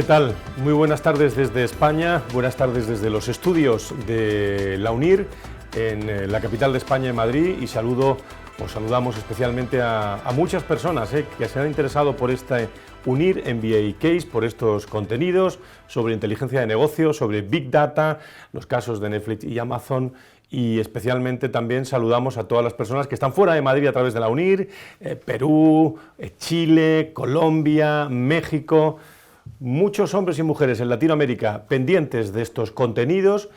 ¿Qué tal? Muy buenas tardes desde España, buenas tardes desde los estudios de la UNIR en la capital de España, en Madrid, y saludamos especialmente a muchas personas que se han interesado por esta UNIR MBA Case, por estos contenidos sobre inteligencia de negocio, sobre Big Data, los casos de Netflix y Amazon. Y especialmente también saludamos a todas las personas que están fuera de Madrid a través de la UNIR, Perú, Chile, Colombia, México. Muchos hombres y mujeres en Latinoamérica pendientes de estos contenidos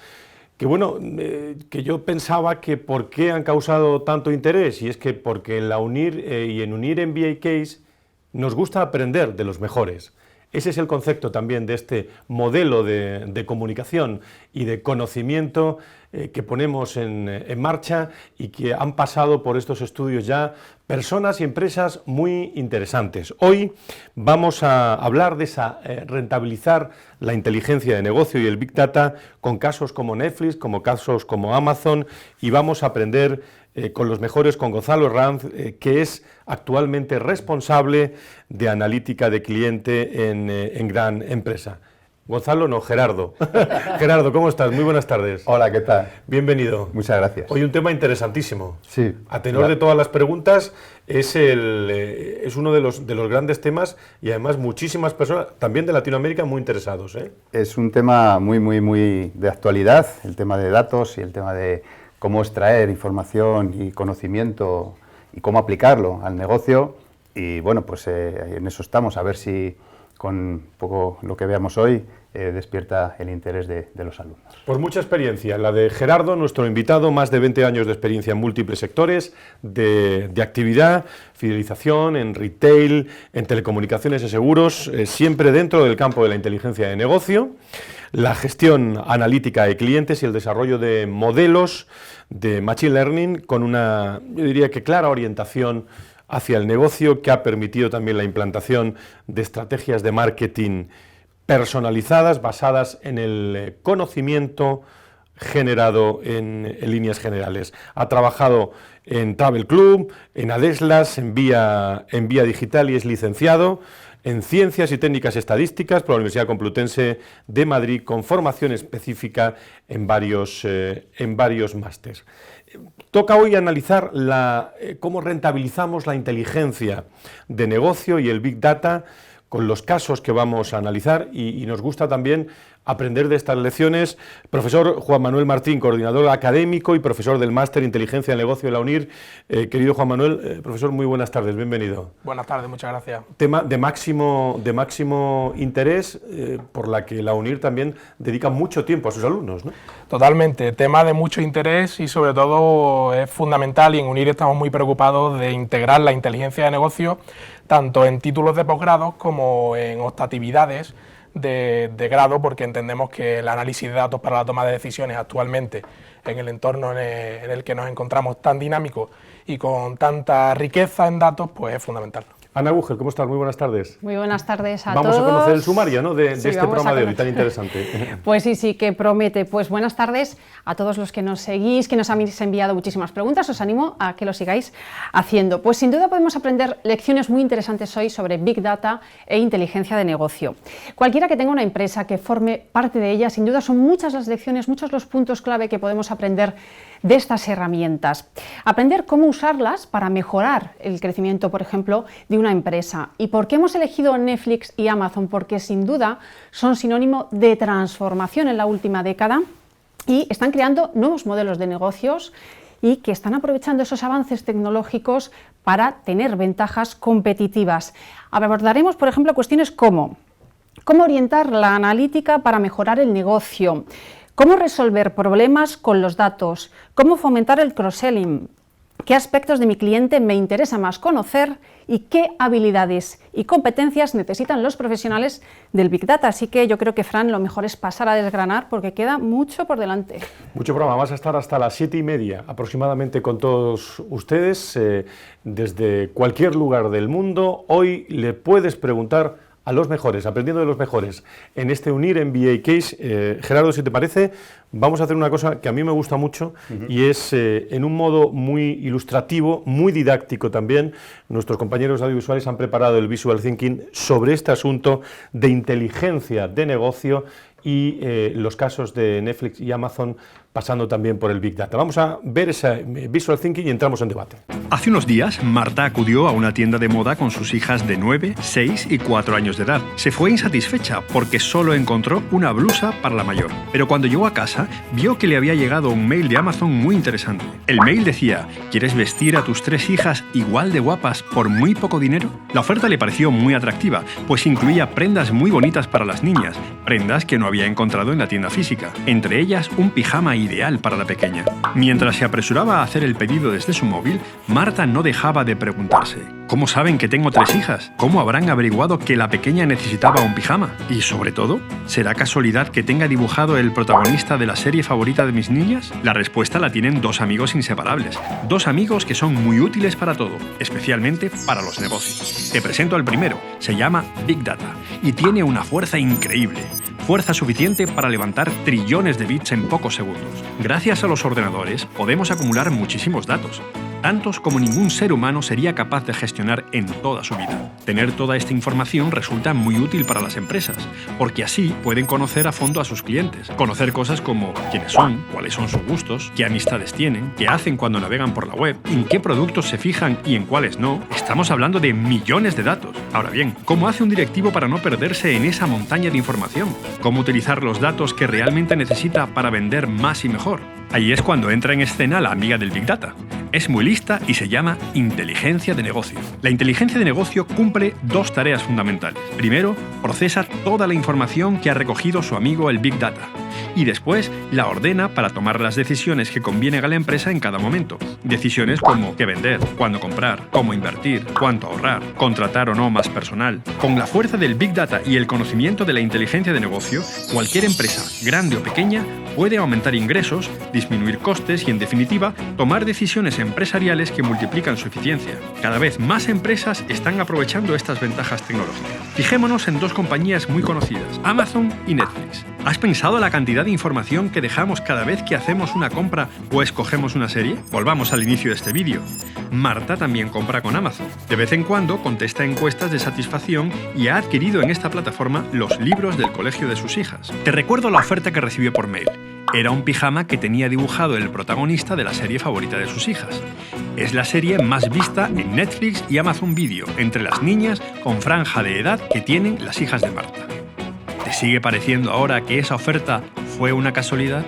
que yo pensaba que por qué han causado tanto interés, y es que porque en la UNIR y en UNIR MBA Case nos gusta aprender de los mejores. Ese es el concepto también de este modelo de comunicación y de conocimiento que ponemos en marcha, y que han pasado por estos estudios ya personas y empresas muy interesantes. Hoy vamos a hablar de rentabilizar la inteligencia de negocio y el Big Data con casos como Netflix, como casos como Amazon, y vamos a aprender con los mejores, con Gonzalo Herranz, que es actualmente responsable de analítica de cliente en Gran Empresa. Gonzalo, no, Gerardo. Gerardo, ¿cómo estás? Muy buenas tardes. Hola, ¿qué tal? Bienvenido. Muchas gracias. Hoy un tema interesantísimo. Sí. A tenor de todas las preguntas, es uno de los grandes temas, y además muchísimas personas, también de Latinoamérica, muy interesados. Es un tema muy de actualidad, el tema de datos y el tema de cómo extraer información y conocimiento y cómo aplicarlo al negocio. Y bueno, pues en eso estamos, a ver si con un poco lo que veamos hoy despierta el interés de los alumnos. Por mucha experiencia, la de Gerardo, nuestro invitado, más de 20 años de experiencia en múltiples sectores de actividad, fidelización, en retail, en telecomunicaciones y seguros, siempre dentro del campo de la inteligencia de negocio, la gestión analítica de clientes y el desarrollo de modelos de Machine Learning con una, yo diría que clara orientación hacia el negocio, que ha permitido también la implantación de estrategias de marketing personalizadas, basadas en el conocimiento generado en líneas generales. Ha trabajado en Travel Club, en Adeslas, en Vía Digital, y es licenciado en Ciencias y Técnicas Estadísticas por la Universidad Complutense de Madrid, con formación específica en varios másteres. Toca hoy analizar cómo rentabilizamos la inteligencia de negocio y el Big Data con los casos que vamos a analizar, y nos gusta también aprender de estas lecciones. Profesor Juan Manuel Martín, coordinador académico y profesor del Máster Inteligencia de Negocio de la UNIR. Querido Juan Manuel, profesor, muy buenas tardes, bienvenido. Buenas tardes, muchas gracias. Tema de máximo interés, por la que la UNIR también dedica mucho tiempo a sus alumnos, ¿no? Totalmente, tema de mucho interés, y sobre todo es fundamental, y en UNIR estamos muy preocupados de integrar la inteligencia de negocio tanto en títulos de posgrado como en optatividades de grado, porque entendemos que el análisis de datos para la toma de decisiones actualmente, en el entorno en el que nos encontramos tan dinámico y con tanta riqueza en datos, pues es fundamental. Ana Bugel, ¿cómo estás? Muy buenas tardes. Muy buenas tardes a todos. Vamos a conocer el sumario, ¿no?, de sí, este programa de hoy tan interesante. Pues sí, que promete. Pues buenas tardes a todos los que nos seguís, que nos habéis enviado muchísimas preguntas. Os animo a que lo sigáis haciendo. Pues sin duda podemos aprender lecciones muy interesantes hoy sobre Big Data e inteligencia de negocio. Cualquiera que tenga una empresa, que forme parte de ella, sin duda son muchas las lecciones, muchos los puntos clave que podemos aprender de estas herramientas. Aprender cómo usarlas para mejorar el crecimiento, por ejemplo, de una empresa. ¿Y por qué hemos elegido Netflix y Amazon? Porque sin duda son sinónimo de transformación en la última década, y están creando nuevos modelos de negocios y que están aprovechando esos avances tecnológicos para tener ventajas competitivas. Abordaremos, por ejemplo, cuestiones como cómo orientar la analítica para mejorar el negocio, cómo resolver problemas con los datos, cómo fomentar el cross-selling, qué aspectos de mi cliente me interesa más conocer y qué habilidades y competencias necesitan los profesionales del Big Data. Así que yo creo que, Fran, lo mejor es pasar a desgranar, porque queda mucho por delante. Mucho programa. Vas a estar hasta las 7:30 aproximadamente con todos ustedes, desde cualquier lugar del mundo. Hoy le puedes preguntar a los mejores, aprendiendo de los mejores en este Unir MBA Case. Gerardo, si te parece, vamos a hacer una cosa que a mí me gusta mucho y es en un modo muy ilustrativo, muy didáctico también. Nuestros compañeros audiovisuales han preparado el Visual Thinking sobre este asunto de inteligencia de negocio y los casos de Netflix y Amazon pasando también por el Big Data. Vamos a ver ese Visual Thinking y entramos en debate. Hace unos días, Marta acudió a una tienda de moda con sus hijas de 9, 6 y 4 años de edad. Se fue insatisfecha porque solo encontró una blusa para la mayor. Pero cuando llegó a casa, vio que le había llegado un mail de Amazon muy interesante. El mail decía: ¿quieres vestir a tus 3 hijas igual de guapas por muy poco dinero? La oferta le pareció muy atractiva, pues incluía prendas muy bonitas para las niñas, prendas que no había encontrado en la tienda física, entre ellas un pijama ideal para la pequeña. Mientras se apresuraba a hacer el pedido desde su móvil, Marta no dejaba de preguntarse: ¿cómo saben que tengo 3 hijas? ¿Cómo habrán averiguado que la pequeña necesitaba un pijama? Y sobre todo, ¿será casualidad que tenga dibujado el protagonista de la serie favorita de mis niñas? La respuesta la tienen 2 amigos inseparables, 2 amigos que son muy útiles para todo, especialmente para los negocios. Te presento al primero, se llama Big Data y tiene una fuerza increíble. Fuerza suficiente para levantar trillones de bits en pocos segundos. Gracias a los ordenadores podemos acumular muchísimos datos, tantos como ningún ser humano sería capaz de gestionar en toda su vida. Tener toda esta información resulta muy útil para las empresas, porque así pueden conocer a fondo a sus clientes, conocer cosas como quiénes son, cuáles son sus gustos, qué amistades tienen, qué hacen cuando navegan por la web, en qué productos se fijan y en cuáles no. Estamos hablando de millones de datos. Ahora bien, ¿cómo hace un directivo para no perderse en esa montaña de información? ¿Cómo utilizar los datos que realmente necesita para vender más y mejor? Ahí es cuando entra en escena la amiga del Big Data. Es muy lista y se llama inteligencia de negocio. La inteligencia de negocio cumple 2 tareas fundamentales. Primero, procesa toda la información que ha recogido su amigo el Big Data. Y después la ordena para tomar las decisiones que convienen a la empresa en cada momento. Decisiones como qué vender, cuándo comprar, cómo invertir, cuánto ahorrar, contratar o no más personal. Con la fuerza del Big Data y el conocimiento de la inteligencia de negocio, cualquier empresa, grande o pequeña, puede aumentar ingresos, disminuir costes y, en definitiva, tomar decisiones empresariales que multiplican su eficiencia. Cada vez más empresas están aprovechando estas ventajas tecnológicas. Fijémonos en 2 compañías muy conocidas, Amazon y Netflix. ¿Has pensado la cantidad de información que dejamos cada vez que hacemos una compra o escogemos una serie? Volvamos al inicio de este vídeo. Marta también compra con Amazon. De vez en cuando contesta encuestas de satisfacción y ha adquirido en esta plataforma los libros del colegio de sus hijas. Te recuerdo la oferta que recibió por mail. Era un pijama que tenía dibujado el protagonista de la serie favorita de sus hijas. Es la serie más vista en Netflix y Amazon Video entre las niñas con franja de edad que tienen las hijas de Marta. ¿Te sigue pareciendo ahora que esa oferta fue una casualidad?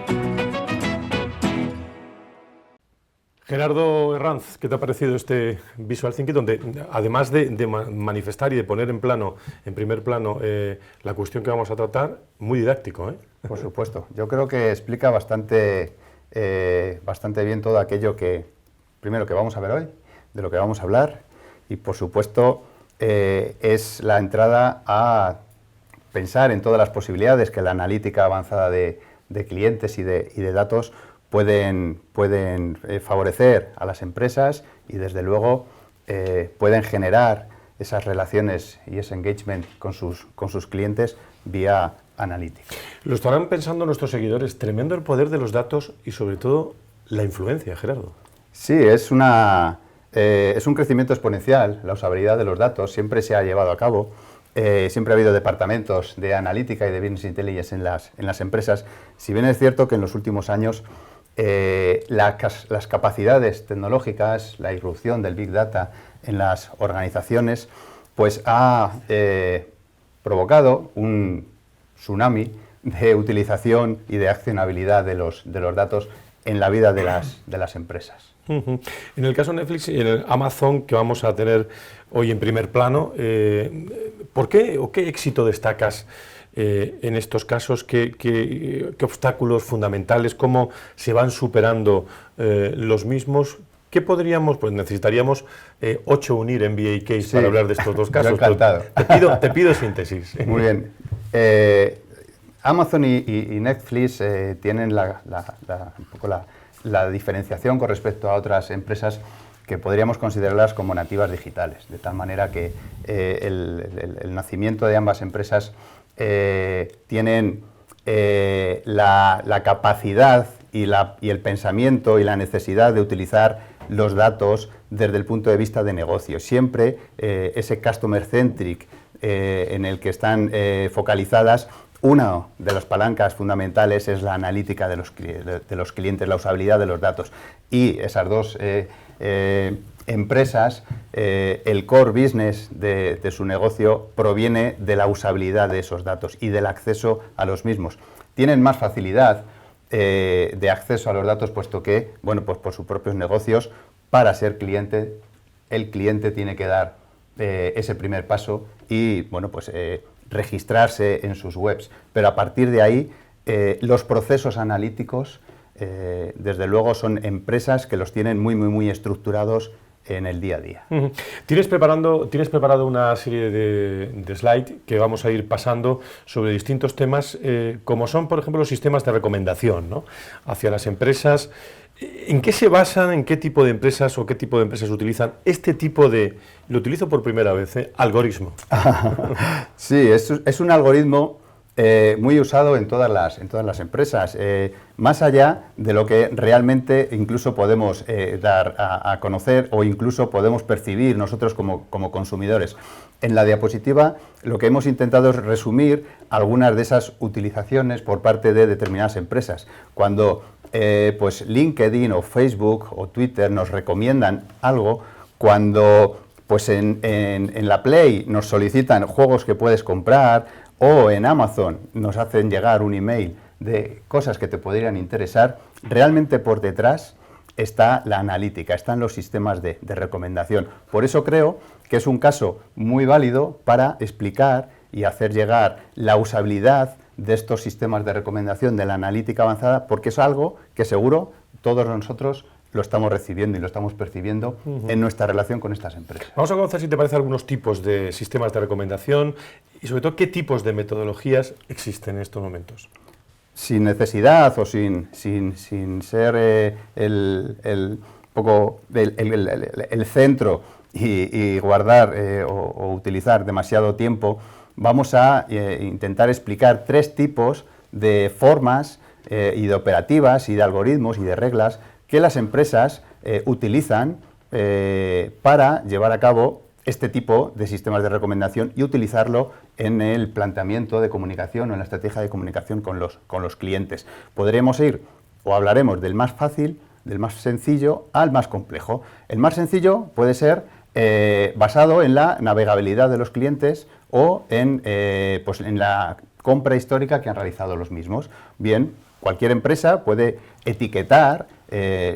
Gerardo Herranz, ¿qué te ha parecido este Visual Thinking, donde además de manifestar y de poner en primer plano la cuestión que vamos a tratar, muy didáctico, ¿eh? Por supuesto. Yo creo que explica bastante bien todo aquello que vamos a ver hoy, de lo que vamos a hablar, y por supuesto es la entrada a pensar en todas las posibilidades que la analítica avanzada de clientes y de datos pueden favorecer a las empresas y desde luego pueden generar esas relaciones y ese engagement con sus clientes vía analítica. Lo estarán pensando nuestros seguidores, tremendo el poder de los datos y sobre todo la influencia, Gerardo. Sí, es un crecimiento exponencial, la usabilidad de los datos siempre se ha llevado a cabo. Siempre ha habido departamentos de analítica y de business intelligence en las empresas. Si bien es cierto que en los últimos años las capacidades tecnológicas, la irrupción del Big Data en las organizaciones, pues ha provocado un tsunami de utilización y de accionabilidad de los datos en la vida de las empresas. En el caso de Netflix y en el Amazon, que vamos a tener hoy en primer plano, ¿por qué o qué éxito destacas en estos casos? ¿Qué obstáculos fundamentales? ¿Cómo se van superando los mismos? ¿Qué podríamos? Pues necesitaríamos 8 Unir MBA Case para hablar de estos 2 casos. Encantado. Te pido síntesis. Muy bien. Amazon y Netflix tienen un poco la diferenciación con respecto a otras empresas que podríamos considerarlas como nativas digitales, de tal manera que el nacimiento de ambas empresas tienen la capacidad y el pensamiento y la necesidad de utilizar los datos desde el punto de vista de negocio. Siempre ese customer centric en el que están focalizadas. Una de las palancas fundamentales es la analítica de los clientes, la usabilidad de los datos. Y esas dos empresas, el core business de su negocio proviene de la usabilidad de esos datos y del acceso a los mismos. Tienen más facilidad de acceso a los datos, puesto que, bueno, pues por sus propios negocios, para ser cliente, el cliente tiene que dar ese primer paso y, bueno, pues registrarse en sus webs. Pero a partir de ahí, los procesos analíticos, desde luego, son empresas que los tienen muy estructurados en el día a día. Tienes preparado una serie de slides que vamos a ir pasando sobre distintos temas, como son, por ejemplo, los sistemas de recomendación, ¿no?, hacia las empresas. ¿En qué se basan, en qué tipo de empresas o qué tipo de empresas utilizan este tipo de, lo utilizo por primera vez, algoritmo? Sí, es un algoritmo muy usado en todas las empresas, más allá de lo que realmente incluso podemos dar a conocer o incluso podemos percibir nosotros como consumidores. En la diapositiva lo que hemos intentado es resumir algunas de esas utilizaciones por parte de determinadas empresas. Cuando pues LinkedIn o Facebook o Twitter nos recomiendan algo, cuando pues en la Play nos solicitan juegos que puedes comprar, o en Amazon nos hacen llegar un email de cosas que te podrían interesar, realmente por detrás está la analítica, están los sistemas de recomendación. Por eso creo que es un caso muy válido para explicar y hacer llegar la usabilidad de estos sistemas de recomendación, de la analítica avanzada, porque es algo que seguro todos nosotros lo estamos recibiendo y lo estamos percibiendo en nuestra relación con estas empresas. Vamos a conocer, si te parece, algunos tipos de sistemas de recomendación y, sobre todo, qué tipos de metodologías existen en estos momentos. Sin necesidad o sin ser el centro y guardar o utilizar demasiado tiempo, vamos a intentar explicar tres tipos de formas y de operativas y de algoritmos y de reglas que las empresas utilizan para llevar a cabo este tipo de sistemas de recomendación y utilizarlo en el planteamiento de comunicación o en la estrategia de comunicación con los clientes. Podremos ir o hablaremos del más fácil, del más sencillo al más complejo. El más sencillo puede ser basado en la navegabilidad de los clientes o en la compra histórica que han realizado los mismos. Bien, cualquier empresa puede etiquetar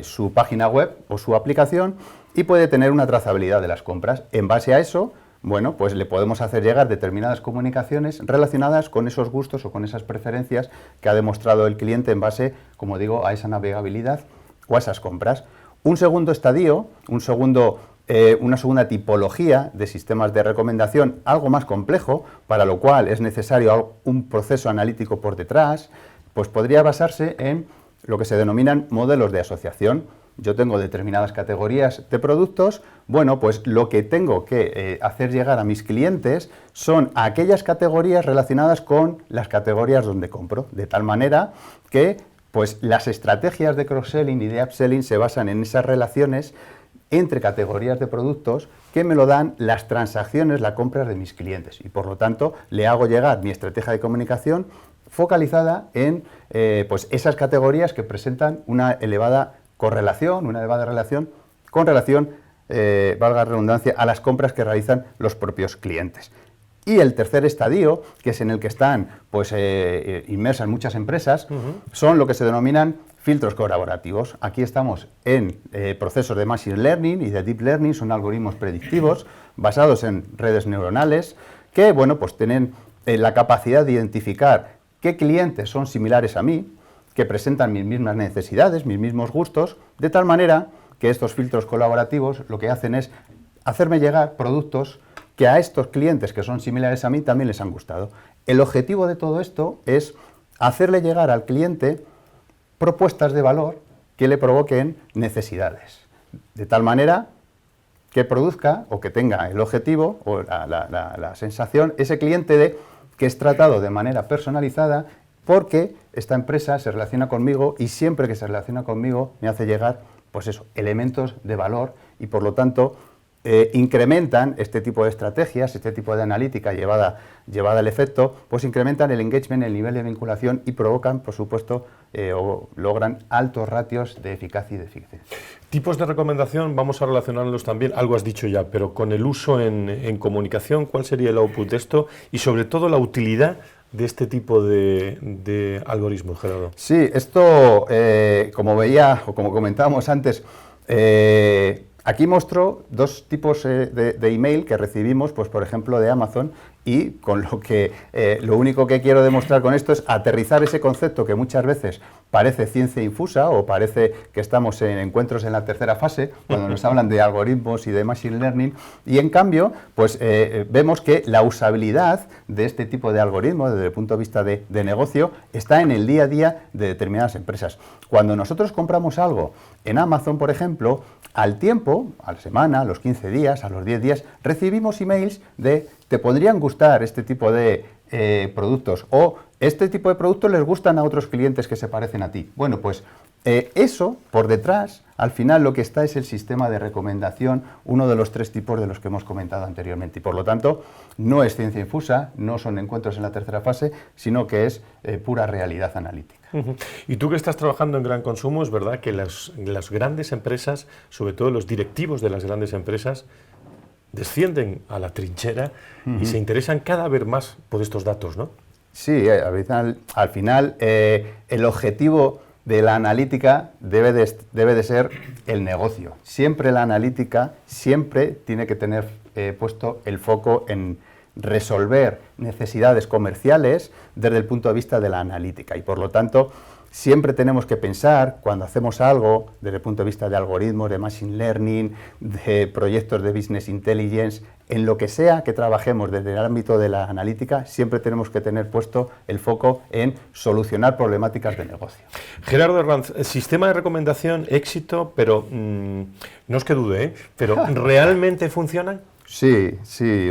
su página web o su aplicación y puede tener una trazabilidad de las compras. En base a eso, bueno, pues le podemos hacer llegar determinadas comunicaciones relacionadas con esos gustos o con esas preferencias que ha demostrado el cliente en base, como digo, a esa navegabilidad o a esas compras. Un segundo estadio, una segunda tipología de sistemas de recomendación, algo más complejo, para lo cual es necesario un proceso analítico por detrás, pues podría basarse en lo que se denominan modelos de asociación. Yo tengo determinadas categorías de productos, bueno, pues lo que tengo que hacer llegar a mis clientes son aquellas categorías relacionadas con las categorías donde compro, de tal manera que pues las estrategias de cross-selling y de upselling se basan en esas relaciones entre categorías de productos que me lo dan las transacciones, las compras de mis clientes, y por lo tanto le hago llegar mi estrategia de comunicación focalizada en pues esas categorías que presentan una elevada correlación, una elevada relación con relación, valga la redundancia, a las compras que realizan los propios clientes. Y el tercer estadio, que es en el que están pues, inmersas muchas empresas, son lo que se denominan filtros colaborativos. Aquí estamos en procesos de Machine Learning y de Deep Learning, son algoritmos predictivos basados en redes neuronales que, bueno, pues tienen la capacidad de identificar qué clientes son similares a mí, que presentan mis mismas necesidades, mis mismos gustos, de tal manera que estos filtros colaborativos lo que hacen es hacerme llegar productos que a estos clientes que son similares a mí también les han gustado. El objetivo de todo esto es hacerle llegar al cliente propuestas de valor que le provoquen necesidades, de tal manera que produzca o que tenga el objetivo o la sensación, ese cliente de que es tratado de manera personalizada porque esta empresa se relaciona conmigo y siempre que se relaciona conmigo me hace llegar, pues eso, elementos de valor y por lo tanto incrementan este tipo de estrategias, este tipo de analítica llevada al efecto, pues incrementan el engagement, el nivel de vinculación y provocan, por supuesto, o logran altos ratios de eficacia y de eficiencia. Tipos de recomendación, vamos a relacionarlos también, algo has dicho ya, pero con el uso en comunicación, ¿cuál sería el output de esto? Y sobre todo la utilidad de este tipo de algoritmos, Gerardo. Sí, esto, como veía o como comentábamos antes, aquí muestro dos tipos de email que recibimos, pues por ejemplo de Amazon, y con lo único que quiero demostrar con esto es aterrizar ese concepto que muchas veces parece ciencia infusa o parece que estamos en encuentros en la tercera fase, cuando nos hablan de algoritmos y de machine learning, y en cambio, pues vemos que la usabilidad de este tipo de algoritmos desde el punto de vista de negocio está en el día a día de determinadas empresas. Cuando nosotros compramos algo en Amazon, por ejemplo, al tiempo, a la semana, a los 15 días, a los 10 días, recibimos emails de ¿te podrían gustar este tipo de productos? O ¿este tipo de productos les gustan a otros clientes que se parecen a ti? Bueno, pues eso, por detrás, al final lo que está es el sistema de recomendación, uno de los 3 tipos de los que hemos comentado anteriormente. Y por lo tanto, no es ciencia infusa, no son encuentros en la tercera fase, sino que es pura realidad analítica. Y tú que estás trabajando en gran consumo, es verdad que las grandes empresas, sobre todo los directivos de las grandes empresas, descienden a la trinchera y se interesan cada vez más por estos datos, ¿no? Sí, al final el objetivo de la analítica debe de ser el negocio. Siempre la analítica tiene que tener puesto el foco en resolver necesidades comerciales desde el punto de vista de la analítica y por lo tanto siempre tenemos que pensar cuando hacemos algo desde el punto de vista de algoritmos, de machine learning, de proyectos de business intelligence, en lo que sea que trabajemos desde el ámbito de la analítica, siempre tenemos que tener puesto el foco en solucionar problemáticas de negocio. Gerardo Herranz, sistema de recomendación, éxito, pero no es que dude, pero ¿realmente funcionan? Sí,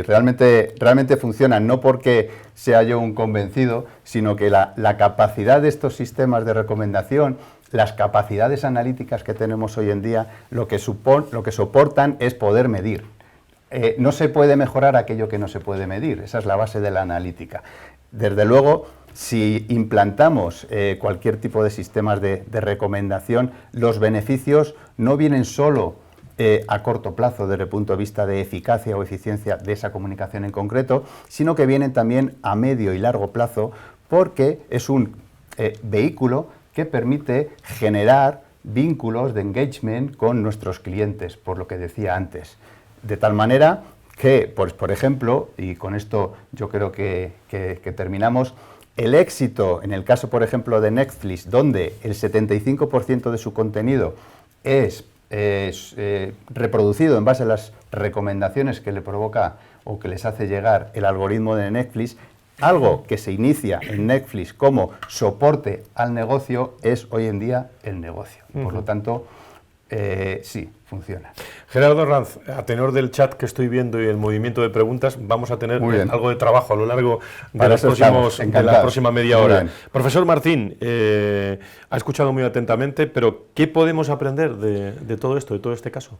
realmente funcionan, no porque sea yo un convencido, sino que la capacidad de estos sistemas de recomendación, las capacidades analíticas que tenemos hoy en día, lo que soportan es poder medir. No se puede mejorar aquello que no se puede medir, esa es la base de la analítica. Desde luego, si implantamos cualquier tipo de sistemas de recomendación, los beneficios no vienen solo a corto plazo desde el punto de vista de eficacia o eficiencia de esa comunicación en concreto, sino que vienen también a medio y largo plazo porque es un vehículo que permite generar vínculos de engagement con nuestros clientes, por lo que decía antes. De tal manera que, pues, por ejemplo, y con esto yo creo que terminamos, el éxito en el caso, por ejemplo, de Netflix, donde el 75% de su contenido es reproducido en base a las recomendaciones que le provoca o que les hace llegar el algoritmo de Netflix, algo que se inicia en Netflix como soporte al negocio es hoy en día el negocio. Por lo tanto, sí, funciona. Gerardo Herranz, a tenor del chat que estoy viendo y el movimiento de preguntas, vamos a tener algo de trabajo a lo largo de la próxima media hora. Profesor Martín, ha escuchado muy atentamente, pero ¿qué podemos aprender de todo esto, de todo este caso?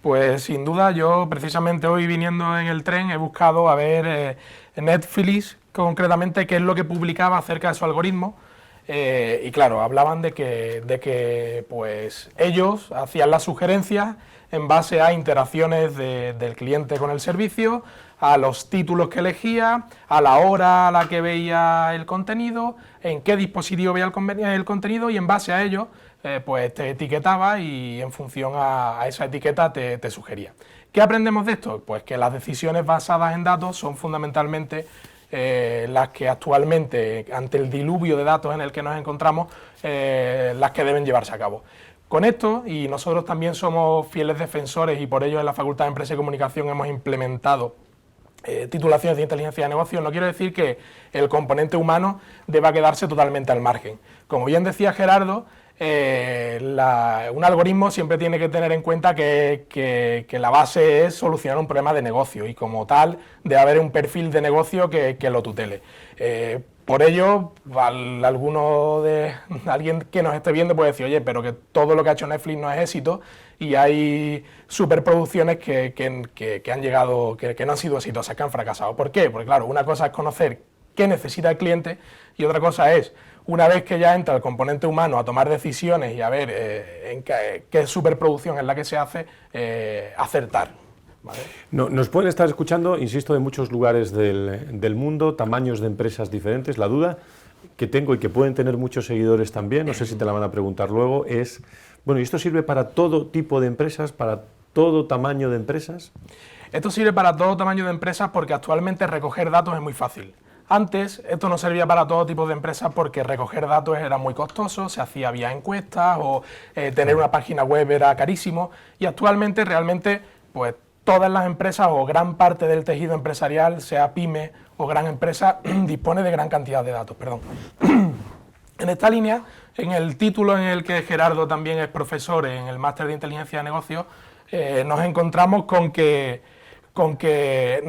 Pues sin duda, yo precisamente hoy viniendo en el tren he buscado a ver Netflix concretamente qué es lo que publicaba acerca de su algoritmo. Y claro, hablaban de que pues ellos hacían las sugerencias en base a interacciones del cliente con el servicio, a los títulos que elegía, a la hora a la que veía el contenido, en qué dispositivo veía el contenido y en base a ello pues te etiquetaba y en función a esa etiqueta te sugería. ¿Qué aprendemos de esto? Pues que las decisiones basadas en datos son fundamentalmente las que actualmente, ante el diluvio de datos en el que nos encontramos, las que deben llevarse a cabo. Con esto, y nosotros también somos fieles defensores y por ello en la Facultad de Empresa y Comunicación hemos implementado titulaciones de inteligencia de negocio, no quiero decir que el componente humano deba quedarse totalmente al margen. Como bien decía Gerardo, un algoritmo siempre tiene que tener en cuenta que la base es solucionar un problema de negocio y como tal debe haber un perfil de negocio que lo tutele. Por ello, alguien que nos esté viendo puede decir, oye, pero que todo lo que ha hecho Netflix no es éxito y hay superproducciones que han llegado, que no han sido exitosas, que han fracasado. ¿Por qué? Porque claro, una cosa es conocer qué necesita el cliente y otra cosa es, una vez que ya entra el componente humano a tomar decisiones y a ver en qué superproducción es la que se hace, acertar. ¿Vale? No, nos pueden estar escuchando, insisto, de muchos lugares del mundo, tamaños de empresas diferentes. La duda que tengo y que pueden tener muchos seguidores también, no sé si te la van a preguntar luego, es, bueno, ¿y esto sirve para todo tipo de empresas, para todo tamaño de empresas? Esto sirve para todo tamaño de empresas porque actualmente recoger datos es muy fácil. Antes esto no servía para todo tipo de empresas porque recoger datos era muy costoso, se hacía vía encuestas o tener una página web era carísimo y actualmente realmente pues todas las empresas o gran parte del tejido empresarial, sea pyme o gran empresa, dispone de gran cantidad de datos. Perdón. En esta línea, en el título en el que Gerardo también es profesor en el máster de inteligencia de negocios, nos encontramos con que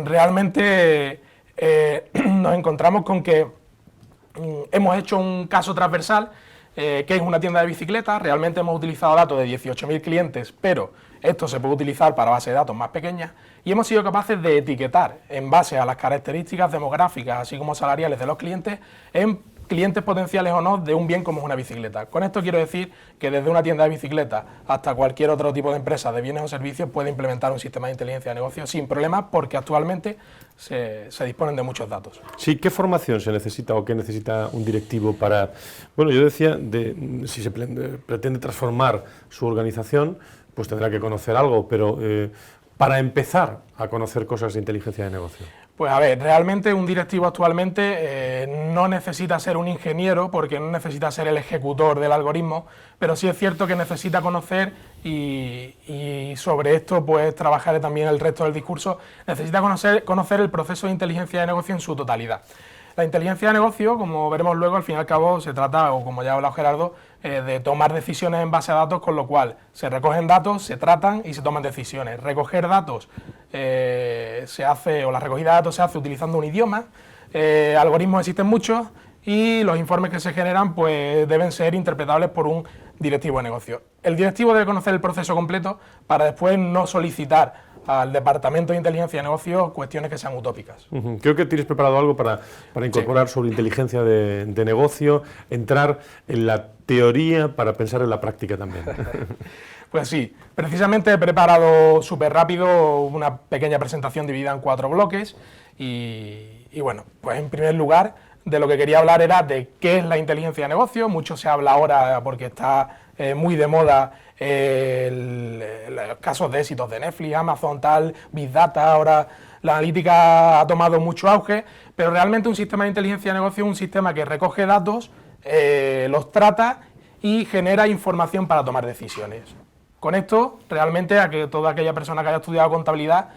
realmente hemos hecho un caso transversal, que es una tienda de bicicletas. Realmente hemos utilizado datos de 18.000 clientes, pero esto se puede utilizar para bases de datos más pequeñas y hemos sido capaces de etiquetar en base a las características demográficas, así como salariales de los clientes, en clientes potenciales o no de un bien como es una bicicleta. Con esto quiero decir que desde una tienda de bicicletas hasta cualquier otro tipo de empresa de bienes o servicios puede implementar un sistema de inteligencia de negocios sin problemas porque actualmente se disponen de muchos datos. Sí, ¿qué formación se necesita o qué necesita un directivo para, bueno, yo decía, si se pretende transformar su organización, pues tendrá que conocer algo, pero para empezar a conocer cosas de inteligencia de negocio? Pues a ver, realmente un directivo actualmente no necesita ser un ingeniero porque no necesita ser el ejecutor del algoritmo, pero sí es cierto que necesita conocer y sobre esto pues trabajaré también el resto del discurso, necesita conocer el proceso de inteligencia de negocio en su totalidad. La inteligencia de negocio, como veremos luego, al fin y al cabo se trata, o como ya ha hablado Gerardo, de tomar decisiones en base a datos, con lo cual se recogen datos, se tratan y se toman decisiones. Recoger datos se hace, o la recogida de datos se hace utilizando un idioma, algoritmos existen muchos y los informes que se generan pues deben ser interpretables por un directivo de negocio. El directivo debe conocer el proceso completo para después no solicitar al Departamento de Inteligencia de Negocios cuestiones que sean utópicas. Creo que tienes preparado algo para incorporar sobre inteligencia de negocio, entrar en la teoría para pensar en la práctica también. Pues sí, precisamente he preparado súper rápido una pequeña presentación dividida en 4 bloques y bueno, pues en primer lugar de lo que quería hablar era de qué es la inteligencia de negocio. Mucho se habla ahora porque está muy de moda los casos de éxitos de Netflix, Amazon, tal, Big Data. Ahora la analítica ha tomado mucho auge, pero realmente un sistema de inteligencia de negocio es un sistema que recoge datos, los trata y genera información para tomar decisiones. Con esto, realmente, a que toda aquella persona que haya estudiado contabilidad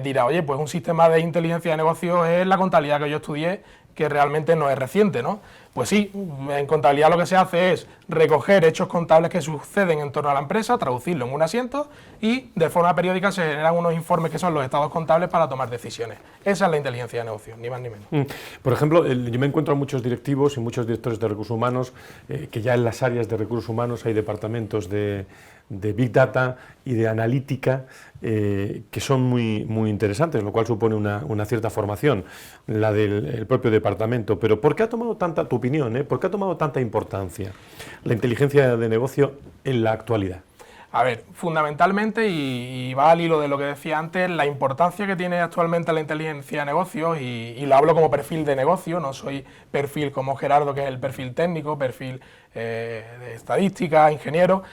dirá, oye, pues un sistema de inteligencia de negocios es la contabilidad que yo estudié, que realmente no es reciente, ¿no? Pues sí, en contabilidad lo que se hace es recoger hechos contables que suceden en torno a la empresa, traducirlo en un asiento y de forma periódica se generan unos informes que son los estados contables para tomar decisiones. Esa es la inteligencia de negocio, ni más ni menos. Por ejemplo, yo me encuentro a muchos directivos y muchos directores de recursos humanos que ya en las áreas de recursos humanos hay departamentos de Big Data y de analítica que son muy interesantes, lo cual supone una cierta formación, la del propio departamento. Pero ¿por qué ha tomado tanta, tu opinión, por qué ha tomado tanta importancia la inteligencia de negocio en la actualidad? A ver, fundamentalmente, y va al hilo de lo que decía antes, la importancia que tiene actualmente la inteligencia de negocios, y lo hablo como perfil de negocio, no soy perfil como Gerardo, que es el perfil técnico, perfil de estadística, ingeniero,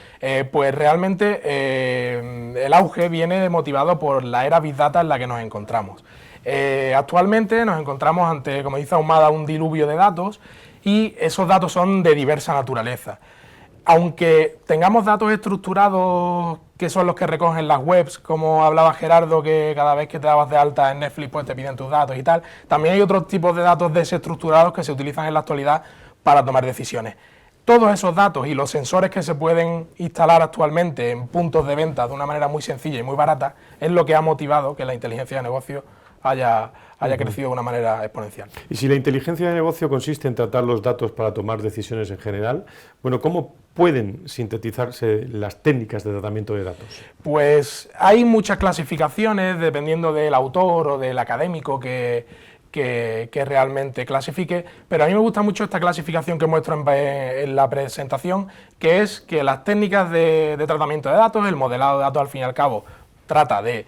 pues realmente el auge viene motivado por la era Big Data en la que nos encontramos. Actualmente nos encontramos ante, como dice Ahumada, un diluvio de datos, y esos datos son de diversa naturaleza. Aunque tengamos datos estructurados que son los que recogen las webs, como hablaba Gerardo, que cada vez que te dabas de alta en Netflix pues te piden tus datos y tal, también hay otros tipos de datos desestructurados que se utilizan en la actualidad para tomar decisiones. todos esos datos y los sensores que se pueden instalar actualmente en puntos de venta de una manera muy sencilla y muy barata es lo que ha motivado que la inteligencia de negocio haya crecido de una manera exponencial. Y si la inteligencia de negocio consiste en tratar los datos para tomar decisiones en general, bueno, ¿cómo pueden sintetizarse las técnicas de tratamiento de datos? Pues hay muchas clasificaciones dependiendo del autor o del académico que realmente clasifique, pero a mí me gusta mucho esta clasificación que muestro en la presentación, que es que las técnicas de tratamiento de datos, el modelado de datos al fin y al cabo, trata de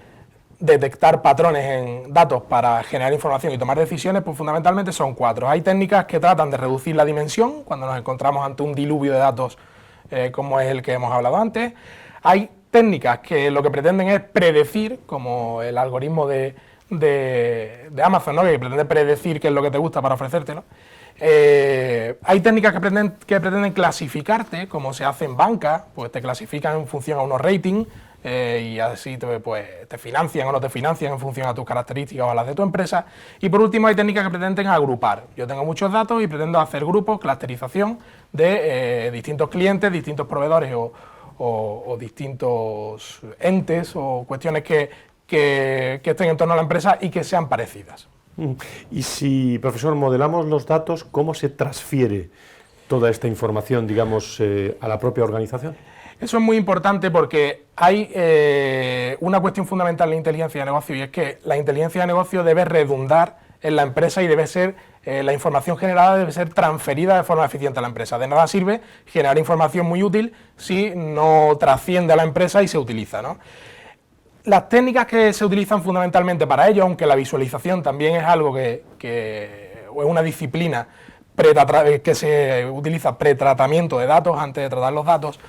detectar patrones en datos para generar información y tomar decisiones, pues fundamentalmente son 4. Hay técnicas que tratan de reducir la dimensión cuando nos encontramos ante un diluvio de datos como es el que hemos hablado antes. Hay técnicas que lo que pretenden es predecir, como el algoritmo de Amazon, ¿no?, que pretende predecir qué es lo que te gusta para ofrecértelo. Hay técnicas que pretenden clasificarte, como se hace en banca, pues te clasifican en función a unos ratings, y así te financian o no te financian en función a tus características o a las de tu empresa. Y por último hay técnicas que pretenden agrupar. Yo tengo muchos datos y pretendo hacer grupos, clusterización de distintos clientes, distintos proveedores o distintos entes o cuestiones que estén en torno a la empresa y que sean parecidas. Y si, profesor, modelamos los datos, ¿cómo se transfiere toda esta información, digamos, a la propia organización? Eso es muy importante porque hay una cuestión fundamental en la inteligencia de negocio, y es que la inteligencia de negocio debe redundar en la empresa y debe ser, la información generada debe ser transferida de forma eficiente a la empresa. De nada sirve generar información muy útil si no trasciende a la empresa y se utiliza, ¿no? Las técnicas que se utilizan fundamentalmente para ello, aunque la visualización también es algo o es una disciplina que se utiliza pretratamiento de datos antes de tratar los datos,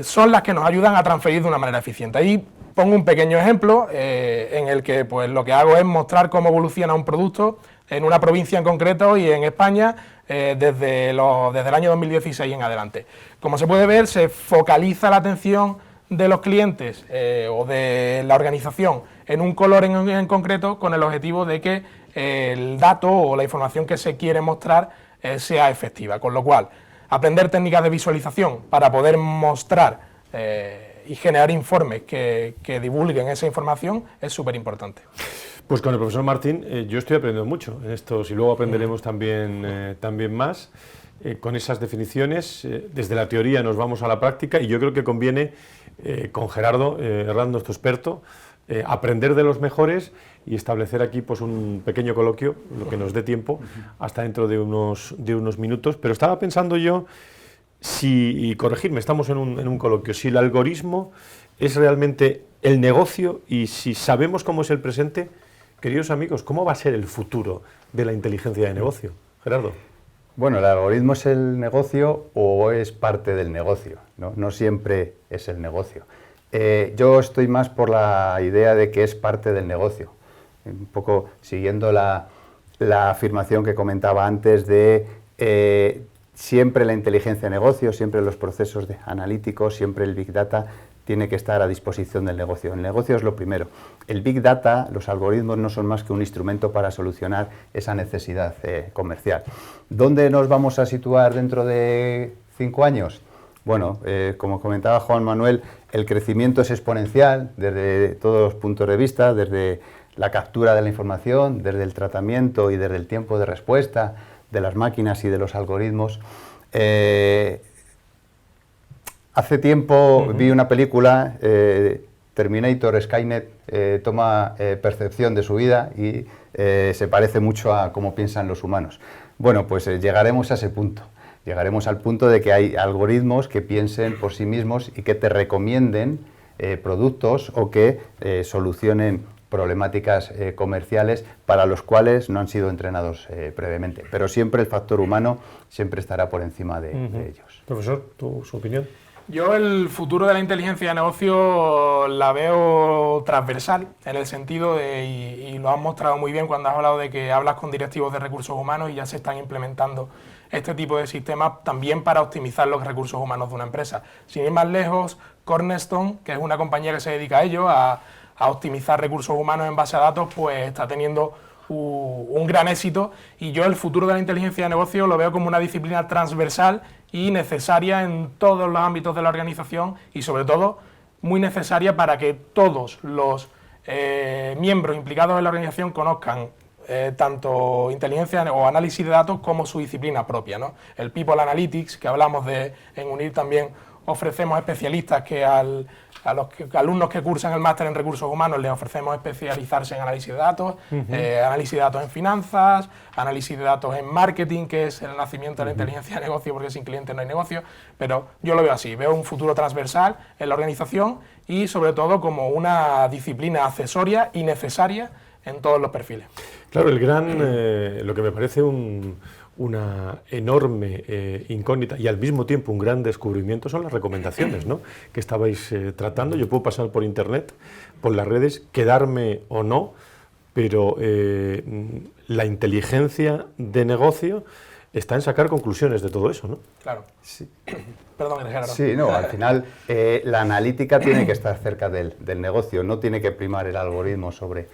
son las que nos ayudan a transferir de una manera eficiente. Ahí pongo un pequeño ejemplo en el que pues, lo que hago es mostrar cómo evoluciona un producto en una provincia en concreto y en España desde el año 2016 en adelante. Como se puede ver, se focaliza la atención de los clientes o de la organización en un color en concreto con el objetivo de que el dato o la información que se quiere mostrar sea efectiva, con lo cual aprender técnicas de visualización para poder mostrar y generar informes que divulguen esa información es súper importante. Pues con el profesor Martín yo estoy aprendiendo mucho en esto, y luego aprenderemos también más. Con esas definiciones, desde la teoría nos vamos a la práctica, y yo creo que conviene con Gerardo Herrán, nuestro experto, aprender de los mejores y establecer aquí pues un pequeño coloquio, lo que nos dé tiempo, hasta dentro de unos minutos. Pero estaba pensando yo, y corregirme, estamos en un coloquio, si el algoritmo es realmente el negocio, y si sabemos cómo es el presente, queridos amigos, ¿cómo va a ser el futuro de la inteligencia de negocio? Gerardo. Bueno, el algoritmo es el negocio o es parte del negocio, ¿no? No siempre es el negocio. Yo estoy más por la idea de que es parte del negocio, un poco siguiendo la afirmación que comentaba antes de siempre la inteligencia de negocio, siempre los procesos analíticos, siempre el Big Data tiene que estar a disposición del negocio. El negocio es lo primero. El Big Data, los algoritmos no son más que un instrumento para solucionar esa necesidad comercial. ¿Dónde nos vamos a situar dentro de 5 años? Bueno, como comentaba Juan Manuel, el crecimiento es exponencial desde todos los puntos de vista, desde la captura de la información, desde el tratamiento y desde el tiempo de respuesta de las máquinas y de los algoritmos. Hace tiempo vi una película, Terminator, Skynet, toma percepción de su vida y se parece mucho a cómo piensan los humanos. Bueno, pues llegaremos a ese punto. Llegaremos al punto de que hay algoritmos que piensen por sí mismos y que te recomienden productos o que solucionen problemáticas comerciales para los cuales no han sido entrenados previamente. Pero siempre el factor humano siempre estará por encima de ellos. Profesor, ¿su opinión? Yo el futuro de la inteligencia de negocio la veo transversal, en el sentido de, y lo has mostrado muy bien cuando has hablado de que hablas con directivos de recursos humanos y ya se están implementando este tipo de sistemas también para optimizar los recursos humanos de una empresa. Sin ir más lejos, Cornerstone, que es una compañía que se dedica a ello, a optimizar recursos humanos en base a datos, pues está teniendo un gran éxito, y yo el futuro de la inteligencia de negocio lo veo como una disciplina transversal y necesaria en todos los ámbitos de la organización, y sobre todo muy necesaria para que todos los miembros implicados en la organización conozcan tanto inteligencia o análisis de datos como su disciplina propia, ¿no? El People Analytics, que hablamos de en UNIR, también ofrecemos especialistas que a los alumnos que cursan el máster en recursos humanos les ofrecemos especializarse en análisis de datos, análisis de datos en finanzas, análisis de datos en marketing, que es el nacimiento de la inteligencia de negocio, porque sin clientes no hay negocio. Pero yo lo veo así, veo un futuro transversal en la organización y sobre todo como una disciplina accesoria y necesaria en todos los perfiles. Claro, lo que me parece una enorme incógnita y al mismo tiempo un gran descubrimiento son las recomendaciones, ¿no?, que estabais tratando. Yo puedo pasar por internet, por las redes, quedarme o no, pero la inteligencia de negocio está en sacar conclusiones de todo eso, ¿no? Claro. Sí. Perdón, Gerardo. Sí, no, al final la analítica tiene que estar cerca del negocio, no tiene que primar el algoritmo sobre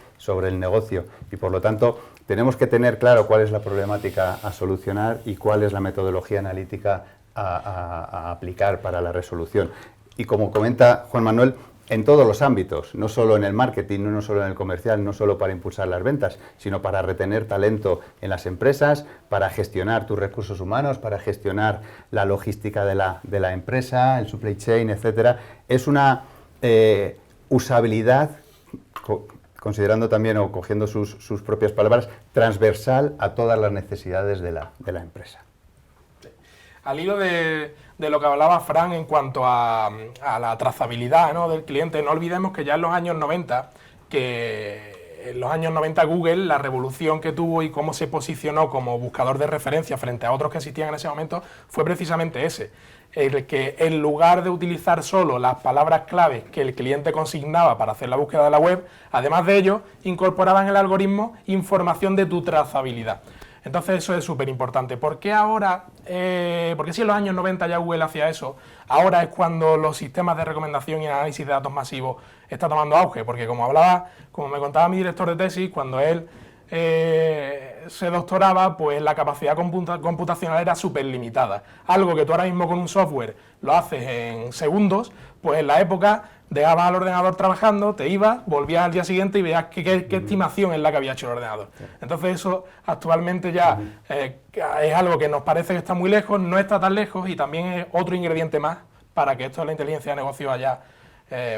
el negocio, y por lo tanto tenemos que tener claro cuál es la problemática a solucionar y cuál es la metodología analítica a aplicar para la resolución. Y como comenta Juan Manuel, en todos los ámbitos, no solo en el marketing, no solo en el comercial, no solo para impulsar las ventas, sino para retener talento en las empresas, para gestionar tus recursos humanos, para gestionar la logística de la empresa, el supply chain, etcétera. Es una usabilidad, considerando también o cogiendo sus propias palabras, transversal a todas las necesidades de la empresa. Al hilo de lo que hablaba Fran en cuanto a la trazabilidad, ¿no?, del cliente, no olvidemos que ya en los años 90, Google, la revolución que tuvo y cómo se posicionó como buscador de referencia frente a otros que existían en ese momento, fue precisamente ese. El que en lugar de utilizar solo las palabras clave que el cliente consignaba para hacer la búsqueda de la web, además de ello, incorporaban en el algoritmo información de tu trazabilidad. Entonces eso es súper importante. ¿Por qué ahora? Porque si en los años 90 ya Google hacía eso, ahora es cuando los sistemas de recomendación y el análisis de datos masivos está tomando auge, porque como me contaba mi director de tesis, cuando él se doctoraba, pues la capacidad computacional era súper limitada. Algo que tú ahora mismo con un software lo haces en segundos, pues en la época dejabas al ordenador trabajando, te ibas, volvías al día siguiente y veías qué estimación es la que había hecho el ordenador. Entonces eso actualmente ya es algo que nos parece que está muy lejos, no está tan lejos, y también es otro ingrediente más para que esto de la inteligencia de negocio haya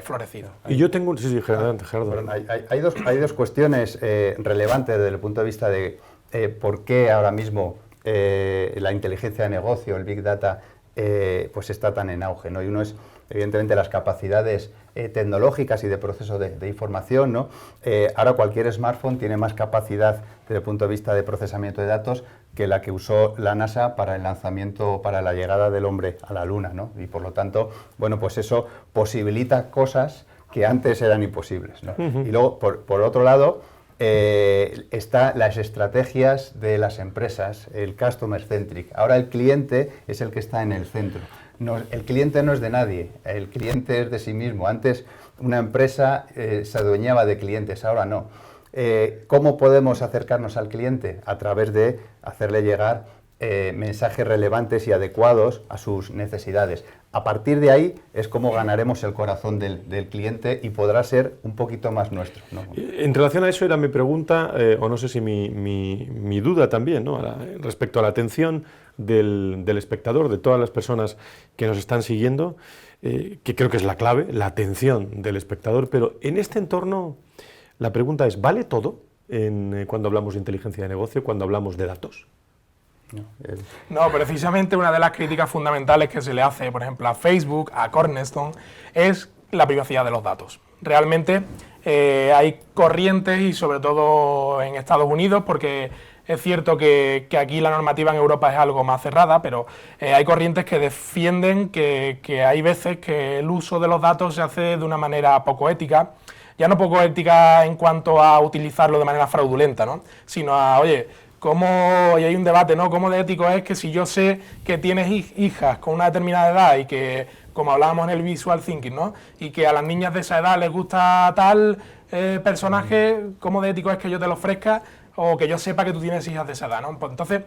florecido. Y yo tengo... Sí, Gerardo. Bueno, hay dos cuestiones relevantes desde el punto de vista de por qué ahora mismo la inteligencia de negocio, el Big Data, pues está tan en auge, ¿no? Y uno es, evidentemente, las capacidades tecnológicas y de proceso de información, ¿no? Ahora cualquier smartphone tiene más capacidad desde el punto de vista de procesamiento de datos que la que usó la NASA para el lanzamiento, para la llegada del hombre a la Luna, ¿no? Y por lo tanto, bueno, pues eso posibilita cosas que antes eran imposibles, ¿no? Y luego, por otro lado, están las estrategias de las empresas, el customer centric. Ahora el cliente es el que está en el centro. No, el cliente no es de nadie, el cliente es de sí mismo. Antes una empresa se adueñaba de clientes, ahora no. ¿Cómo podemos acercarnos al cliente? A través de hacerle llegar mensajes relevantes y adecuados a sus necesidades. A partir de ahí es como ganaremos el corazón del cliente y podrá ser un poquito más nuestro, ¿no? En relación a eso era mi pregunta, o no sé si mi duda también, ¿no?, respecto a la atención del espectador, de todas las personas que nos están siguiendo, que creo que es la clave, la atención del espectador, pero en este entorno la pregunta es, ¿vale todo cuando hablamos de inteligencia de negocio, cuando hablamos de datos? No, precisamente una de las críticas fundamentales que se le hace, por ejemplo, a Facebook, a Cornerstone, es la privacidad de los datos. Realmente hay corrientes, y sobre todo en Estados Unidos, porque es cierto que aquí la normativa en Europa es algo más cerrada, pero hay corrientes que defienden que hay veces que el uso de los datos se hace de una manera poco ética. Ya no poco ética en cuanto a utilizarlo de manera fraudulenta, ¿no?, sino a, oye, y hay un debate, ¿no?, cómo de ético es que si yo sé que tienes hijas con una determinada edad y que, como hablábamos en el visual thinking, ¿no?, y que a las niñas de esa edad les gusta tal personaje, cómo de ético es que yo te lo ofrezca o que yo sepa que tú tienes hijas de esa edad, ¿no? Pues entonces,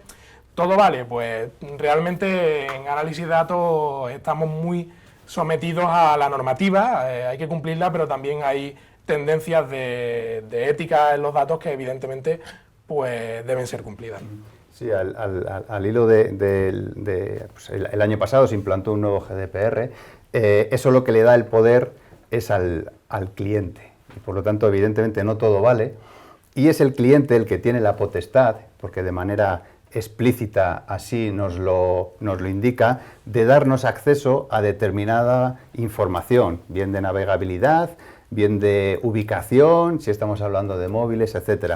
todo vale, pues realmente en análisis de datos estamos muy sometidos a la normativa, hay que cumplirla, pero también hay tendencias de ética en los datos que evidentemente pues deben ser cumplidas. Sí, al hilo pues el año pasado se implantó un nuevo GDPR, eso lo que le da el poder es al cliente, y por lo tanto evidentemente no todo vale, y es el cliente el que tiene la potestad, porque de manera explícita así nos lo indica, de darnos acceso a determinada información, bien de navegabilidad, bien de ubicación, si estamos hablando de móviles, etc.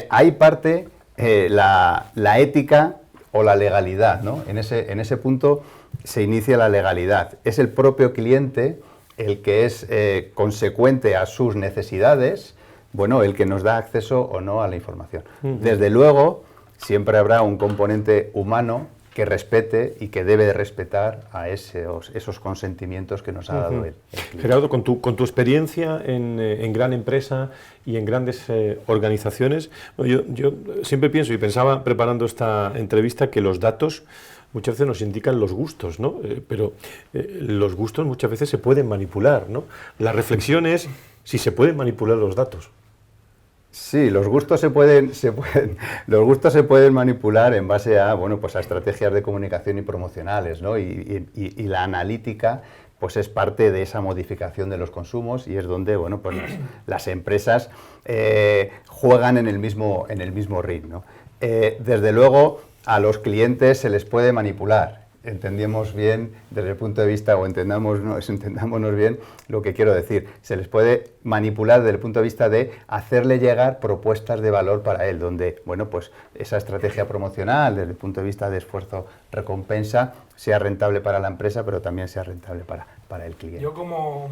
Ahí parte la ética o la legalidad, ¿no? En ese punto se inicia la legalidad. Es el propio cliente el que es consecuente a sus necesidades, bueno, el que nos da acceso o no a la información. Desde luego, siempre habrá un componente humano que respete y que debe de respetar a esos consentimientos que nos ha dado el cliente. Gerardo, con tu experiencia en gran empresa y en grandes organizaciones, yo siempre pienso y pensaba preparando esta entrevista que los datos muchas veces nos indican los gustos, ¿no? Pero los gustos muchas veces se pueden manipular, ¿no? La reflexión es si se pueden manipular los datos. Sí, los gustos se pueden manipular en base a, bueno, pues a estrategias de comunicación y promocionales, ¿no? Y la analítica pues es parte de esa modificación de los consumos, y es donde, bueno, pues las empresas juegan en el mismo ring, ¿no? Desde luego a los clientes se les puede manipular. Entendemos bien desde el punto de vista, o entendámonos bien lo que quiero decir. Se les puede manipular desde el punto de vista de hacerle llegar propuestas de valor para él, donde, bueno, pues esa estrategia promocional desde el punto de vista de esfuerzo-recompensa sea rentable para la empresa, pero también sea rentable para el cliente. Yo como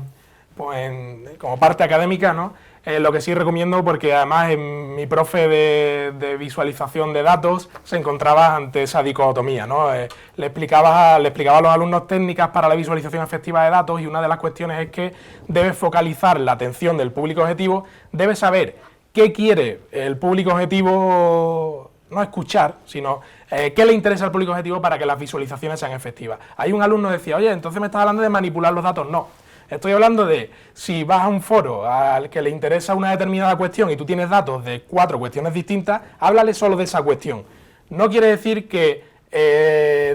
parte académica, ¿no? Lo que sí recomiendo, porque además en mi profe de visualización de datos se encontraba ante esa dicotomía, ¿no? Le explicaba a los alumnos técnicas para la visualización efectiva de datos, y una de las cuestiones es que debe focalizar la atención del público objetivo, debe saber qué quiere el público objetivo, no escuchar, sino qué le interesa al público objetivo para que las visualizaciones sean efectivas. Ahí un alumno decía, oye, entonces me estás hablando de manipular los datos. No. Estoy hablando de, si vas a un foro al que le interesa una determinada cuestión y tú tienes datos de 4 cuestiones distintas, háblale solo de esa cuestión. No quiere decir que,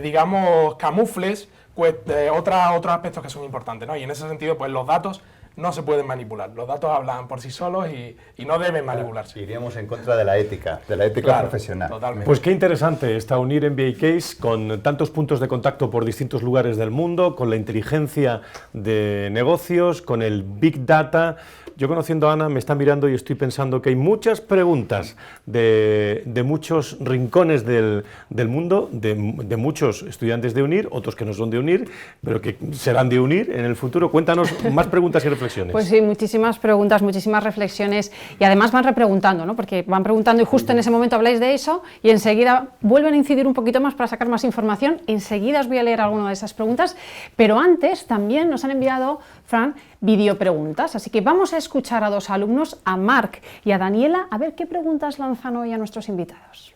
digamos, camufles otros aspectos que son importantes, ¿no? Y en ese sentido, pues los datos no se pueden manipular. Los datos hablan por sí solos y no deben manipularse. Iríamos en contra de la ética Claro, profesional. Totalmente. Pues qué interesante está unir MBA Case con tantos puntos de contacto por distintos lugares del mundo, con la inteligencia de negocios, con el Big Data. Yo, conociendo a Ana, me está mirando y estoy pensando que hay muchas preguntas de muchos rincones del mundo, de muchos estudiantes de UNIR, otros que no son de UNIR, pero que serán de UNIR en el futuro. Cuéntanos más preguntas y reflexiones. Pues sí, muchísimas preguntas, muchísimas reflexiones, y además van repreguntando, ¿no? Porque van preguntando y justo en ese momento habláis de eso y enseguida vuelven a incidir un poquito más para sacar más información. Enseguida os voy a leer alguna de esas preguntas, pero antes también nos han enviado, Fran, videopreguntas, así que vamos a escuchar a 2 alumnos, a Marc y a Daniela, a ver qué preguntas lanzan hoy a nuestros invitados.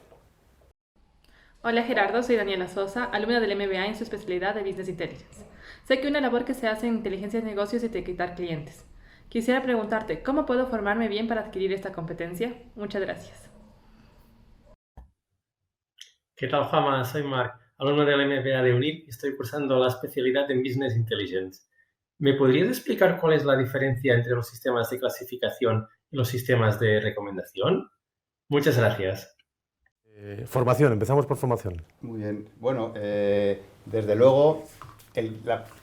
Hola Gerardo, soy Daniela Sosa, alumna del MBA en su especialidad de Business Intelligence. Sé que una labor que se hace en inteligencia de negocios es etiquetar clientes. Quisiera preguntarte, ¿cómo puedo formarme bien para adquirir esta competencia? Muchas gracias. ¿Qué tal, Fama? Soy Marc, alumno del MBA de UNIR y estoy cursando la especialidad en Business Intelligence. ¿Me podrías explicar cuál es la diferencia entre los sistemas de clasificación y los sistemas de recomendación? Muchas gracias. Formación, empezamos por formación. Muy bien. Bueno, desde luego,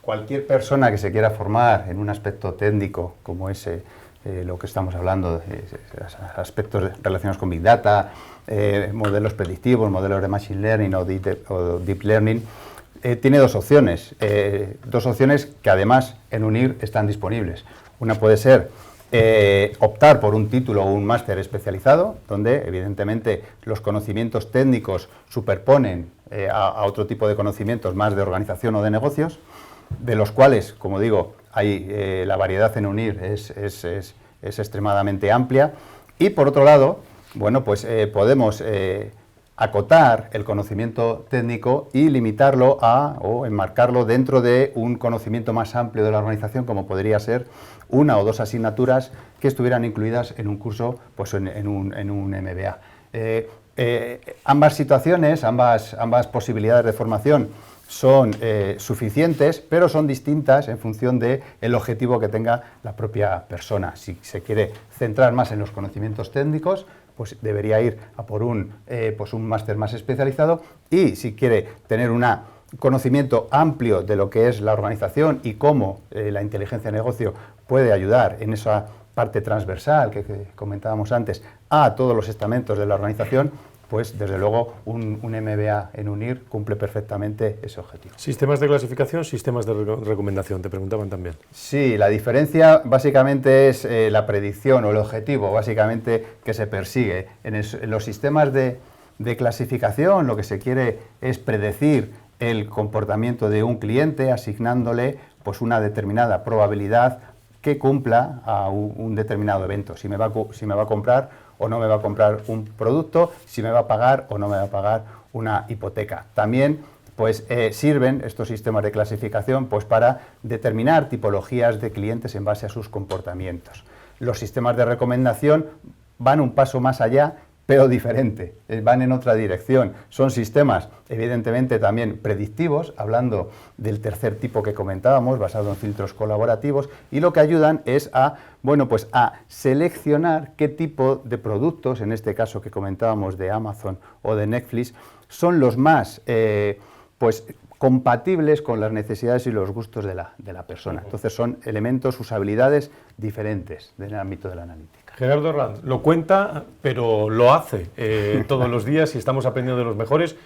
cualquier persona que se quiera formar en un aspecto técnico como ese, lo que estamos hablando, aspectos relacionados con Big Data, modelos predictivos, modelos de Machine Learning o Deep Learning, tiene 2 opciones. 2 opciones que además en UNIR están disponibles. Una puede ser optar por un título o un máster especializado, donde evidentemente los conocimientos técnicos superponen a otro tipo de conocimientos más de organización o de negocios, de los cuales, como digo, la variedad en UNIR es extremadamente amplia. Y por otro lado, bueno, pues podemos acotar el conocimiento técnico y limitarlo o enmarcarlo dentro de un conocimiento más amplio de la organización, como podría ser una o dos asignaturas que estuvieran incluidas en un curso, pues en un MBA. Ambas situaciones, ambas posibilidades de formación son suficientes, pero son distintas en función del objetivo que tenga la propia persona. Si se quiere centrar más en los conocimientos técnicos, pues debería ir a por un máster más especializado, y si quiere tener un conocimiento amplio de lo que es la organización y cómo la inteligencia de negocio puede ayudar en esa parte transversal que comentábamos antes a todos los estamentos de la organización, pues desde luego un MBA en UNIR cumple perfectamente ese objetivo. Sistemas de clasificación, sistemas de recomendación, te preguntaban también. Sí, la diferencia básicamente es la predicción o el objetivo básicamente que se persigue. En los sistemas de clasificación lo que se quiere es predecir el comportamiento de un cliente asignándole pues una determinada probabilidad que cumpla a un determinado evento, si me va a comprar o no me va a comprar un producto, si me va a pagar o no me va a pagar una hipoteca. También pues sirven estos sistemas de clasificación pues para determinar tipologías de clientes en base a sus comportamientos. Los sistemas de recomendación van un paso más allá, pero diferente, van en otra dirección. Son sistemas, evidentemente, también predictivos, hablando del tercer tipo que comentábamos, basado en filtros colaborativos, y lo que ayudan es a seleccionar qué tipo de productos, en este caso que comentábamos de Amazon o de Netflix, son los más compatibles con las necesidades y los gustos de la persona. Entonces son elementos, usabilidades diferentes del ámbito de la analítica. Gerardo Herranz lo cuenta, pero lo hace todos los días y estamos aprendiendo de los mejores.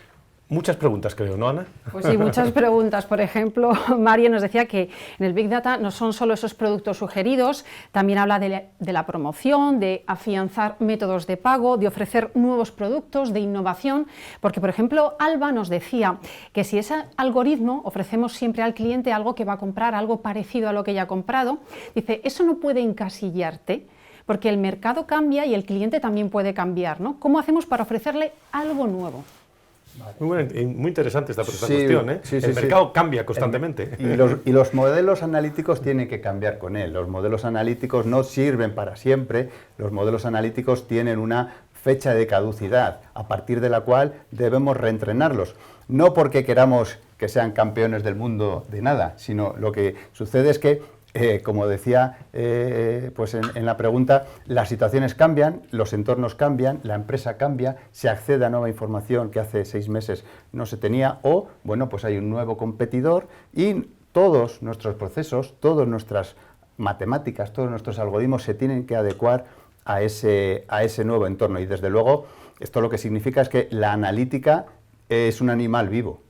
Muchas preguntas, creo, ¿no, Ana? Pues sí, muchas preguntas. Por ejemplo, Mario nos decía que en el Big Data no son solo esos productos sugeridos, también habla de la promoción, de afianzar métodos de pago, de ofrecer nuevos productos, de innovación, porque, por ejemplo, Alba nos decía que si ese algoritmo ofrecemos siempre al cliente algo que va a comprar, algo parecido a lo que ya ha comprado, dice, eso no puede encasillarte, porque el mercado cambia y el cliente también puede cambiar, ¿no? ¿Cómo hacemos para ofrecerle algo nuevo? Muy interesante esta cuestión, ¿eh? Sí, el mercado cambia constantemente. Y los modelos analíticos tienen que cambiar con él. Los modelos analíticos no sirven para siempre. Los modelos analíticos tienen una fecha de caducidad, a partir de la cual debemos reentrenarlos. No porque queramos que sean campeones del mundo de nada, sino lo que sucede es que como decía pues en la pregunta, las situaciones cambian, los entornos cambian, la empresa cambia, se accede a nueva información que hace 6 meses no se tenía, o bueno, pues hay un nuevo competidor y todos nuestros procesos, todas nuestras matemáticas, todos nuestros algoritmos se tienen que adecuar a ese nuevo entorno. Y desde luego, esto lo que significa es que la analítica es un animal vivo,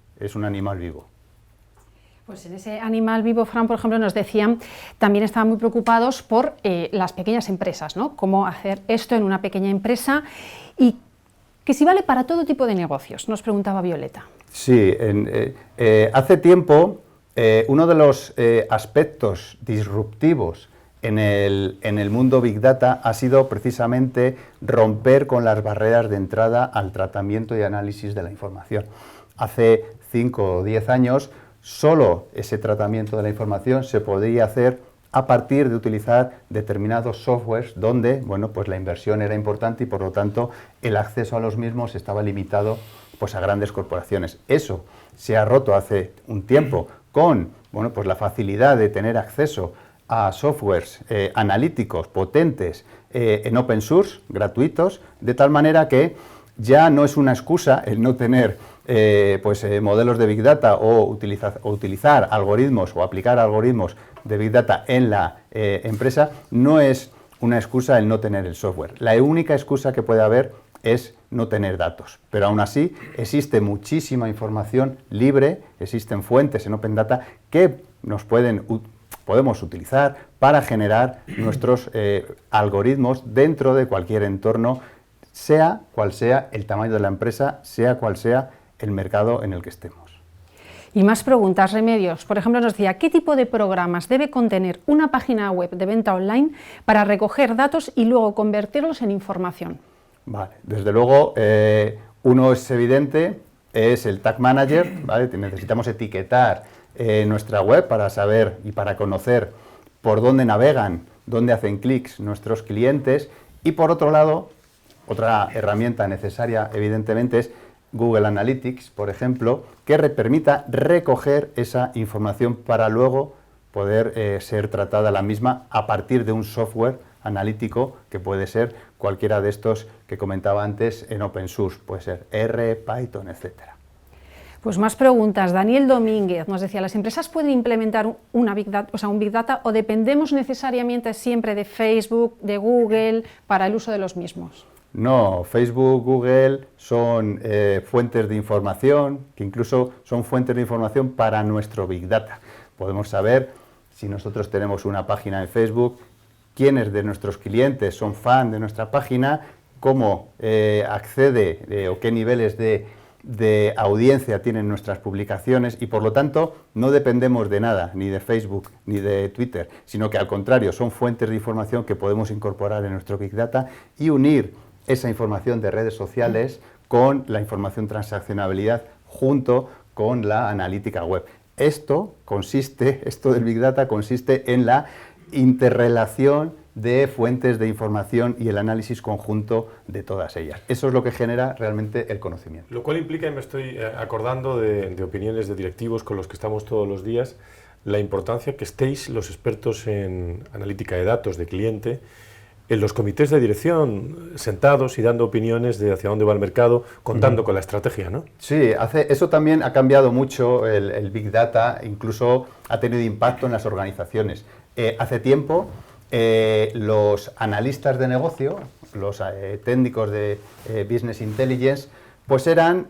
Pues en ese animal vivo, Fran, por ejemplo, nos decían, también estaban muy preocupados por las pequeñas empresas, ¿no? Cómo hacer esto en una pequeña empresa y que si vale para todo tipo de negocios, nos preguntaba Violeta. Sí, hace tiempo uno de los aspectos disruptivos en el mundo Big Data ha sido precisamente romper con las barreras de entrada al tratamiento y análisis de la información. Hace 5 o 10 años, solo ese tratamiento de la información se podía hacer a partir de utilizar determinados softwares donde, bueno, pues la inversión era importante y por lo tanto el acceso a los mismos estaba limitado pues a grandes corporaciones. Eso se ha roto hace un tiempo con, bueno, pues la facilidad de tener acceso a softwares analíticos potentes en open source, gratuitos, de tal manera que ya no es una excusa el no tener modelos de Big Data o utilizar algoritmos o aplicar algoritmos de Big Data en la empresa, no es una excusa el no tener el software. La única excusa que puede haber es no tener datos, pero aún así existe muchísima información libre, existen fuentes en Open Data que podemos utilizar para generar nuestros algoritmos dentro de cualquier entorno, sea cual sea el tamaño de la empresa, sea cual sea el mercado en el que estemos. Y más preguntas, Remedios. Por ejemplo, nos decía, ¿qué tipo de programas debe contener una página web de venta online para recoger datos y luego convertirlos en información? Vale, desde luego, uno es evidente, es el Tag Manager, ¿vale? Necesitamos etiquetar nuestra web para saber y para conocer por dónde navegan, dónde hacen clics nuestros clientes, y por otro lado, otra herramienta necesaria evidentemente es Google Analytics, por ejemplo, que permita recoger esa información para luego poder ser tratada la misma a partir de un software analítico que puede ser cualquiera de estos que comentaba antes en open source, puede ser R, Python, etcétera. Pues más preguntas. Daniel Domínguez nos decía, ¿las empresas pueden implementar un Big Data o dependemos necesariamente siempre de Facebook, de Google, para el uso de los mismos? No, Facebook, Google son fuentes de información, que incluso son fuentes de información para nuestro Big Data. Podemos saber si nosotros tenemos una página en Facebook, quiénes de nuestros clientes son fan de nuestra página, cómo accede o qué niveles de audiencia tienen nuestras publicaciones, y por lo tanto no dependemos de nada, ni de Facebook ni de Twitter, sino que al contrario son fuentes de información que podemos incorporar en nuestro Big Data y unir esa información de redes sociales con la información transaccionabilidad junto con la analítica web. Esto del Big Data consiste en la interrelación de fuentes de información y el análisis conjunto de todas ellas. Eso es lo que genera realmente el conocimiento. Lo cual implica, y me estoy acordando de opiniones de directivos con los que estamos todos los días, la importancia que estéis los expertos en analítica de datos de cliente en los comités de dirección, sentados y dando opiniones de hacia dónde va el mercado, contando con la estrategia, ¿no? Sí, eso también ha cambiado mucho el Big Data, incluso ha tenido impacto en las organizaciones. Hace tiempo, los analistas de negocio, los técnicos de Business Intelligence, pues eran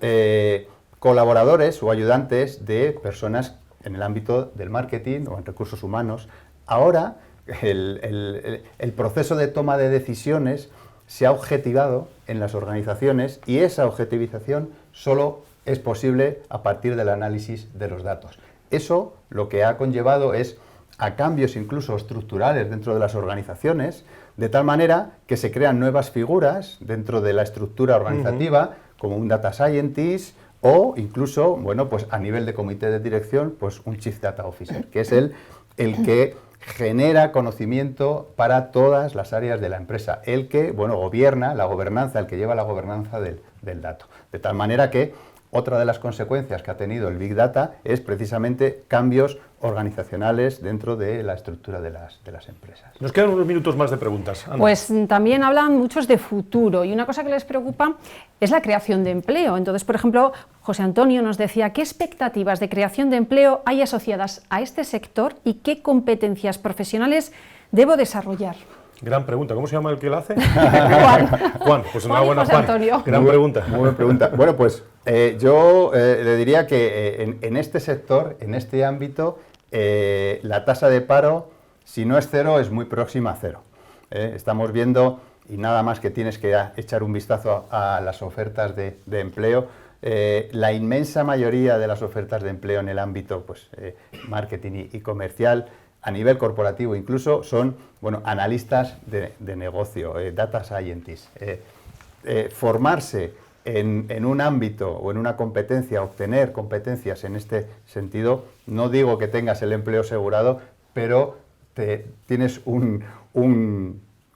colaboradores o ayudantes de personas en el ámbito del marketing o en recursos humanos. Ahora, el proceso de toma de decisiones se ha objetivado en las organizaciones y esa objetivización solo es posible a partir del análisis de los datos. Eso lo que ha conllevado es a cambios incluso estructurales dentro de las organizaciones, de tal manera que se crean nuevas figuras dentro de la estructura organizativa, como un Data Scientist o incluso, bueno, pues a nivel de comité de dirección, pues un Chief Data Officer, que es el que genera conocimiento para todas las áreas de la empresa, el que, bueno, gobierna la gobernanza, el que lleva la gobernanza del dato. De tal manera que otra de las consecuencias que ha tenido el Big Data es precisamente cambios organizacionales dentro de la estructura de las empresas. Nos quedan unos minutos más de preguntas. Ana. Pues también hablan muchos de futuro y una cosa que les preocupa es la creación de empleo. Entonces, por ejemplo, José Antonio nos decía, ¿qué expectativas de creación de empleo hay asociadas a este sector y qué competencias profesionales debo desarrollar? Gran pregunta. ¿Cómo se llama el que la hace? Juan. Juan, pues enhorabuena, José Juan. Antonio. Gran pregunta. Muy buena pregunta. Bueno, pues yo le diría que en este sector, en este ámbito, la tasa de paro, si no es cero, es muy próxima a cero. Estamos viendo, y nada más que tienes que echar un vistazo a las ofertas de empleo, la inmensa mayoría de las ofertas de empleo en el ámbito pues, marketing y comercial, a nivel corporativo incluso, son analistas de negocio, data scientists. Formarse en un ámbito o en una competencia, obtener competencias en este sentido, no digo que tengas el empleo asegurado, pero tienes un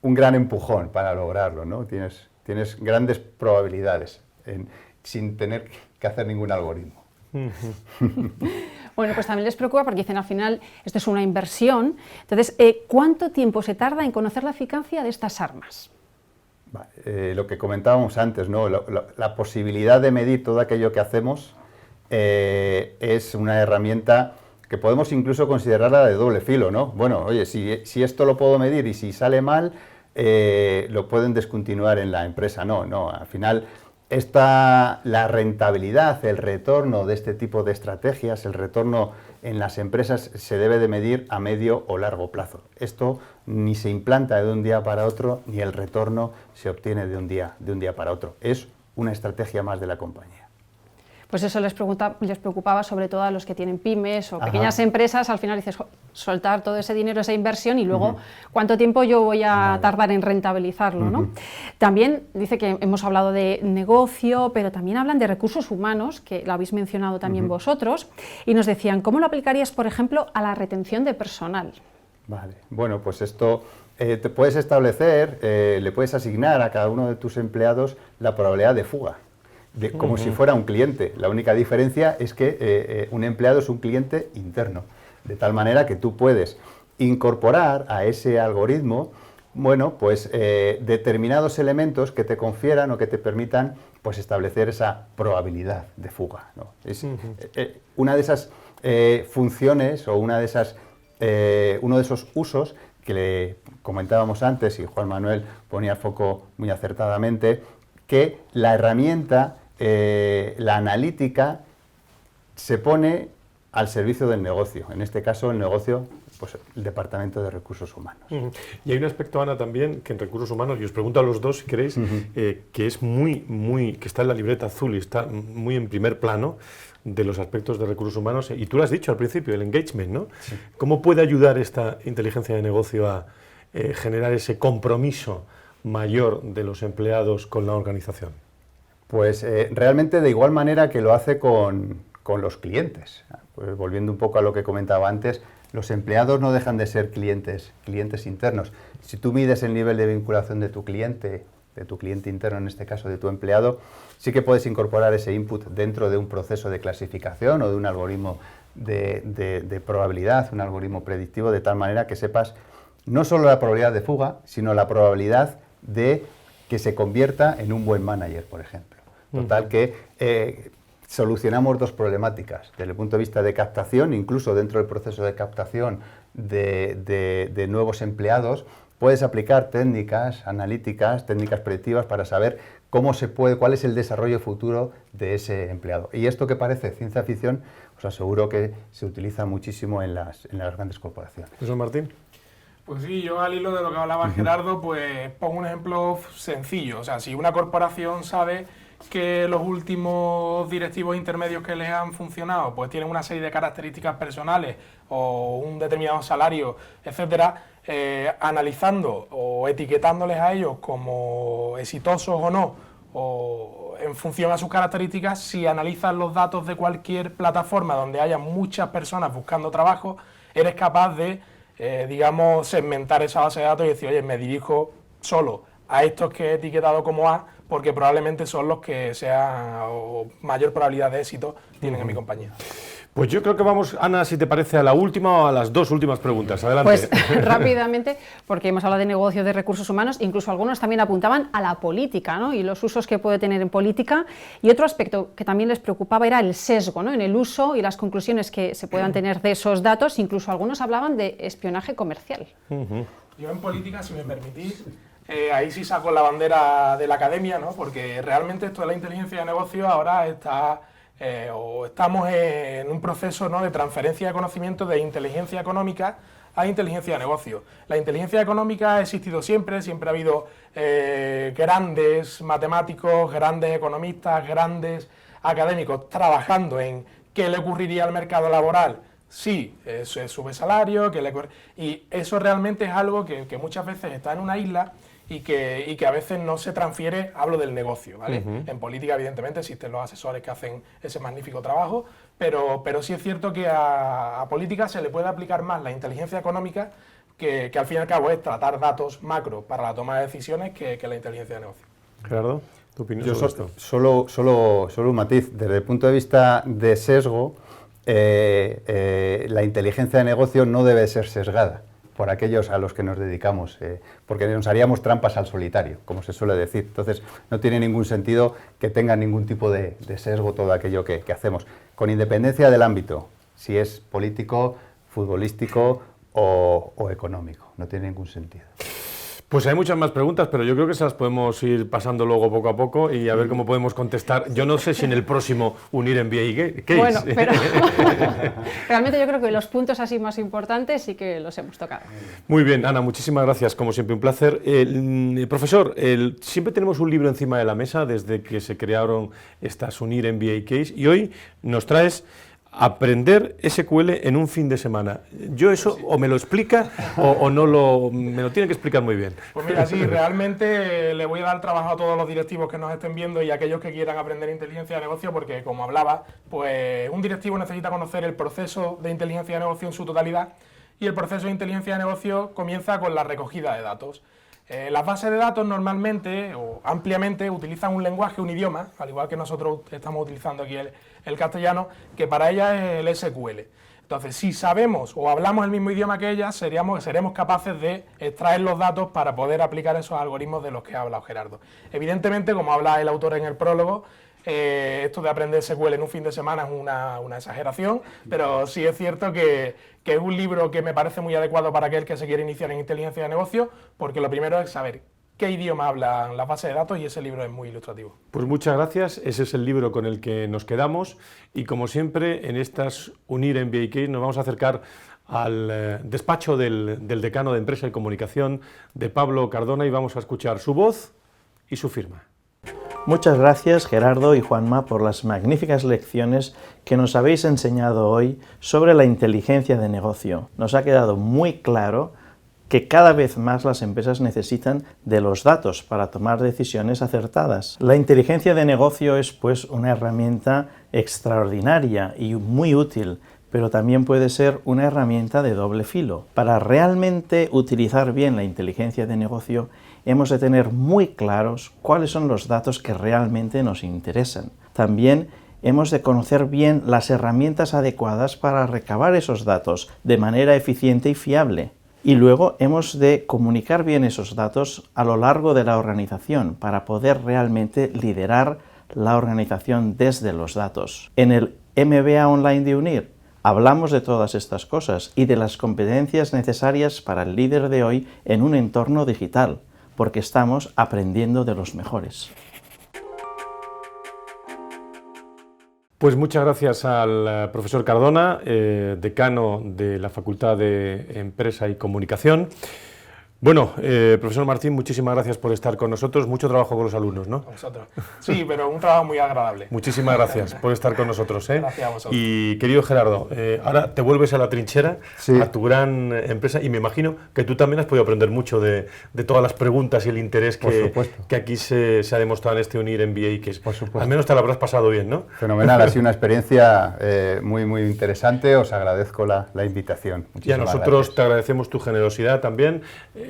gran empujón para lograrlo, ¿no? Tienes grandes probabilidades sin tener que hacer ningún algoritmo. Bueno, pues también les preocupa porque dicen al final esto es una inversión. Entonces, ¿cuánto tiempo se tarda en conocer la eficacia de estas armas? Lo que comentábamos antes, ¿no? La posibilidad de medir todo aquello que hacemos es una herramienta que podemos incluso considerarla de doble filo, ¿no? Bueno, oye, si esto lo puedo medir y si sale mal, lo pueden descontinuar en la empresa. No, al final la rentabilidad, el retorno de este tipo de estrategias, el retorno en las empresas se debe de medir a medio o largo plazo. Esto ni se implanta de un día para otro, ni el retorno se obtiene de un día para otro. Es una estrategia más de la compañía. Pues eso les preocupaba sobre todo a los que tienen pymes o pequeñas empresas. Al final dices, soltar todo ese dinero, esa inversión y luego cuánto tiempo yo voy a tardar en rentabilizarlo, ¿no? También dice que hemos hablado de negocio, pero también hablan de recursos humanos, que lo habéis mencionado también vosotros, y nos decían, ¿cómo lo aplicarías, por ejemplo, a la retención de personal? Vale, bueno, pues esto te puedes establecer, le puedes asignar a cada uno de tus empleados la probabilidad de fuga, como si fuera un cliente. La única diferencia es que un empleado es un cliente interno. De tal manera que tú puedes incorporar a ese algoritmo, bueno, pues determinados elementos que te confieran o que te permitan pues establecer esa probabilidad de fuga, ¿no? Es una de esas funciones o uno de esos usos que le comentábamos antes, y Juan Manuel ponía el foco muy acertadamente, que la herramienta, la analítica, se pone al servicio del negocio, en este caso el negocio, pues el Departamento de Recursos Humanos. Y hay un aspecto, Ana, también, que en Recursos Humanos, y os pregunto a los dos si queréis, que es que está en la libreta azul y está muy en primer plano de los aspectos de Recursos Humanos, y tú lo has dicho al principio, el engagement, ¿no? Sí. ¿Cómo puede ayudar esta inteligencia de negocio a generar ese compromiso mayor de los empleados con la organización? Pues realmente de igual manera que lo hace con los clientes. Pues volviendo un poco a lo que comentaba antes, los empleados no dejan de ser clientes internos. Si tú mides el nivel de vinculación de tu cliente interno, en este caso de tu empleado, sí que puedes incorporar ese input dentro de un proceso de clasificación o de un algoritmo de probabilidad, un algoritmo predictivo, de tal manera que sepas no solo la probabilidad de fuga, sino la probabilidad de que se convierta en un buen manager, por ejemplo. Total que solucionamos dos problemáticas. Desde el punto de vista de captación, incluso dentro del proceso de captación de nuevos empleados, puedes aplicar técnicas analíticas, técnicas predictivas para saber cuál es el desarrollo futuro de ese empleado. Y esto que parece ciencia ficción, os aseguro que se utiliza muchísimo en las grandes corporaciones. ¿Eso, Martín? Pues sí, yo al hilo de lo que hablaba Gerardo, pues pongo un ejemplo sencillo. O sea, si una corporación sabe que los últimos directivos intermedios que les han funcionado pues tienen una serie de características personales o un determinado salario, etcétera, analizando o etiquetándoles a ellos como exitosos o no, o en función a sus características, si analizas los datos de cualquier plataforma donde haya muchas personas buscando trabajo, eres capaz de, digamos, segmentar esa base de datos y decir, oye, me dirijo solo a estos que he etiquetado como A, porque probablemente son los que o mayor probabilidad de éxito tienen en mi compañía. Pues yo creo que vamos, Ana, si te parece, a la última o a las dos últimas preguntas. Adelante. Pues rápidamente, porque hemos hablado de negocio, de recursos humanos, incluso algunos también apuntaban a la política, ¿no? Y los usos que puede tener en política. Y otro aspecto que también les preocupaba era el sesgo, ¿no? En el uso y las conclusiones que se puedan tener de esos datos. Incluso algunos hablaban de espionaje comercial. Yo en política, si me permitís, ahí sí saco la bandera de la academia, ¿no? Porque realmente esto de la inteligencia de negocio ahora estamos en un proceso, ¿no?, de transferencia de conocimiento de inteligencia económica a inteligencia de negocio. La inteligencia económica ha existido siempre ha habido grandes matemáticos, grandes economistas, grandes académicos trabajando en qué le ocurriría al mercado laboral si se sube salario, y eso realmente es algo que muchas veces está en una isla y que a veces no se transfiere, hablo del negocio, ¿vale? En política, evidentemente, existen los asesores que hacen ese magnífico trabajo, pero sí es cierto que a política se le puede aplicar más la inteligencia económica, que al fin y al cabo es tratar datos macro para la toma de decisiones, que la inteligencia de negocio. Gerardo, ¿tu opinión sobre esto? Solo un matiz. Desde el punto de vista de sesgo, la inteligencia de negocio no debe ser sesgada por aquellos a los que nos dedicamos, porque nos haríamos trampas al solitario, como se suele decir. Entonces, no tiene ningún sentido que tenga ningún tipo de sesgo todo aquello que hacemos, con independencia del ámbito, si es político, futbolístico o económico. No tiene ningún sentido. Pues hay muchas más preguntas, pero yo creo que se las podemos ir pasando luego poco a poco y a ver cómo podemos contestar. Yo no sé si en el próximo Unir MBA Case. Bueno, pero realmente yo creo que los puntos así más importantes sí que los hemos tocado. Muy bien, Ana, muchísimas gracias, como siempre, un placer. Profesor, siempre tenemos un libro encima de la mesa desde que se crearon estas Unir MBA Case y hoy nos traes aprender SQL en un fin de semana. Yo eso o me lo explica o no me lo tiene que explicar muy bien. Pues mira, sí, realmente le voy a dar trabajo a todos los directivos que nos estén viendo y a aquellos que quieran aprender inteligencia de negocio, porque como hablaba, pues un directivo necesita conocer el proceso de inteligencia de negocio en su totalidad, y el proceso de inteligencia de negocio comienza con la recogida de datos. Las bases de datos normalmente o ampliamente utilizan un lenguaje, un idioma, al igual que nosotros estamos utilizando aquí el castellano, que para ellas es el SQL. Entonces, si sabemos o hablamos el mismo idioma que ellas, seremos capaces de extraer los datos para poder aplicar esos algoritmos de los que ha hablado Gerardo. Evidentemente, como habla el autor en el prólogo, esto de aprender SQL en un fin de semana es una exageración, pero sí es cierto que es un libro que me parece muy adecuado para aquel que se quiere iniciar en inteligencia de negocio, porque lo primero es saber qué idioma hablan las bases de datos, y ese libro es muy ilustrativo. Pues muchas gracias, ese es el libro con el que nos quedamos, y como siempre en estas UNIR MBA Case nos vamos a acercar al despacho del decano de Empresa y Comunicación, de Pablo Cardona, y vamos a escuchar su voz y su firma. Muchas gracias Gerardo y Juanma por las magníficas lecciones que nos habéis enseñado hoy sobre la inteligencia de negocio. Nos ha quedado muy claro que cada vez más las empresas necesitan de los datos para tomar decisiones acertadas. La inteligencia de negocio es pues una herramienta extraordinaria y muy útil, pero también puede ser una herramienta de doble filo. Para realmente utilizar bien la inteligencia de negocio, hemos de tener muy claros cuáles son los datos que realmente nos interesan. También hemos de conocer bien las herramientas adecuadas para recabar esos datos de manera eficiente y fiable. Y luego hemos de comunicar bien esos datos a lo largo de la organización para poder realmente liderar la organización desde los datos. En el MBA Online de UNIR hablamos de todas estas cosas y de las competencias necesarias para el líder de hoy en un entorno digital, porque estamos aprendiendo de los mejores. Pues muchas gracias al profesor Cardona, decano de la Facultad de Empresa y Comunicación. Bueno, profesor Martín, muchísimas gracias por estar con nosotros. Mucho trabajo con los alumnos, ¿no? Con nosotros. Sí, pero un trabajo muy agradable. Muchísimas gracias por estar con nosotros. Gracias a vosotros. Y querido Gerardo, ahora te vuelves a la trinchera, sí, a tu gran empresa, y me imagino que tú también has podido aprender mucho de todas las preguntas y el interés que aquí se ha demostrado en este UNIR MBA, que al menos te lo habrás pasado bien, ¿no? Fenomenal, ha sido una experiencia muy interesante, os agradezco la invitación. Y a nosotros te agradecemos tu generosidad también,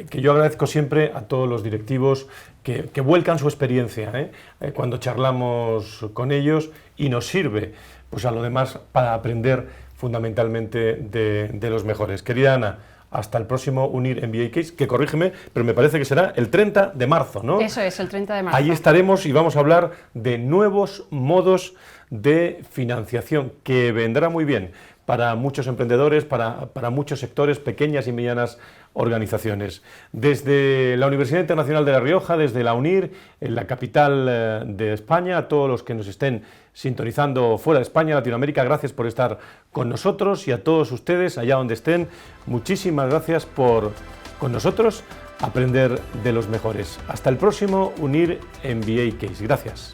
que yo agradezco siempre a todos los directivos que vuelcan su experiencia cuando charlamos con ellos, y nos sirve pues a lo demás para aprender fundamentalmente de los mejores. Querida Ana, hasta el próximo UNIR MBA Case, que corrígeme, pero me parece que será el 30 de marzo, ¿no? Eso es, el 30 de marzo. Ahí estaremos y vamos a hablar de nuevos modos de financiación, que vendrá muy bien para muchos emprendedores, para muchos sectores, pequeñas y medianas organizaciones. Desde la Universidad Internacional de La Rioja, desde la UNIR, en la capital de España, a todos los que nos estén sintonizando fuera de España, Latinoamérica, gracias por estar con nosotros, y a todos ustedes, allá donde estén, muchísimas gracias por, con nosotros, aprender de los mejores. Hasta el próximo UNIR MBA Case. Gracias.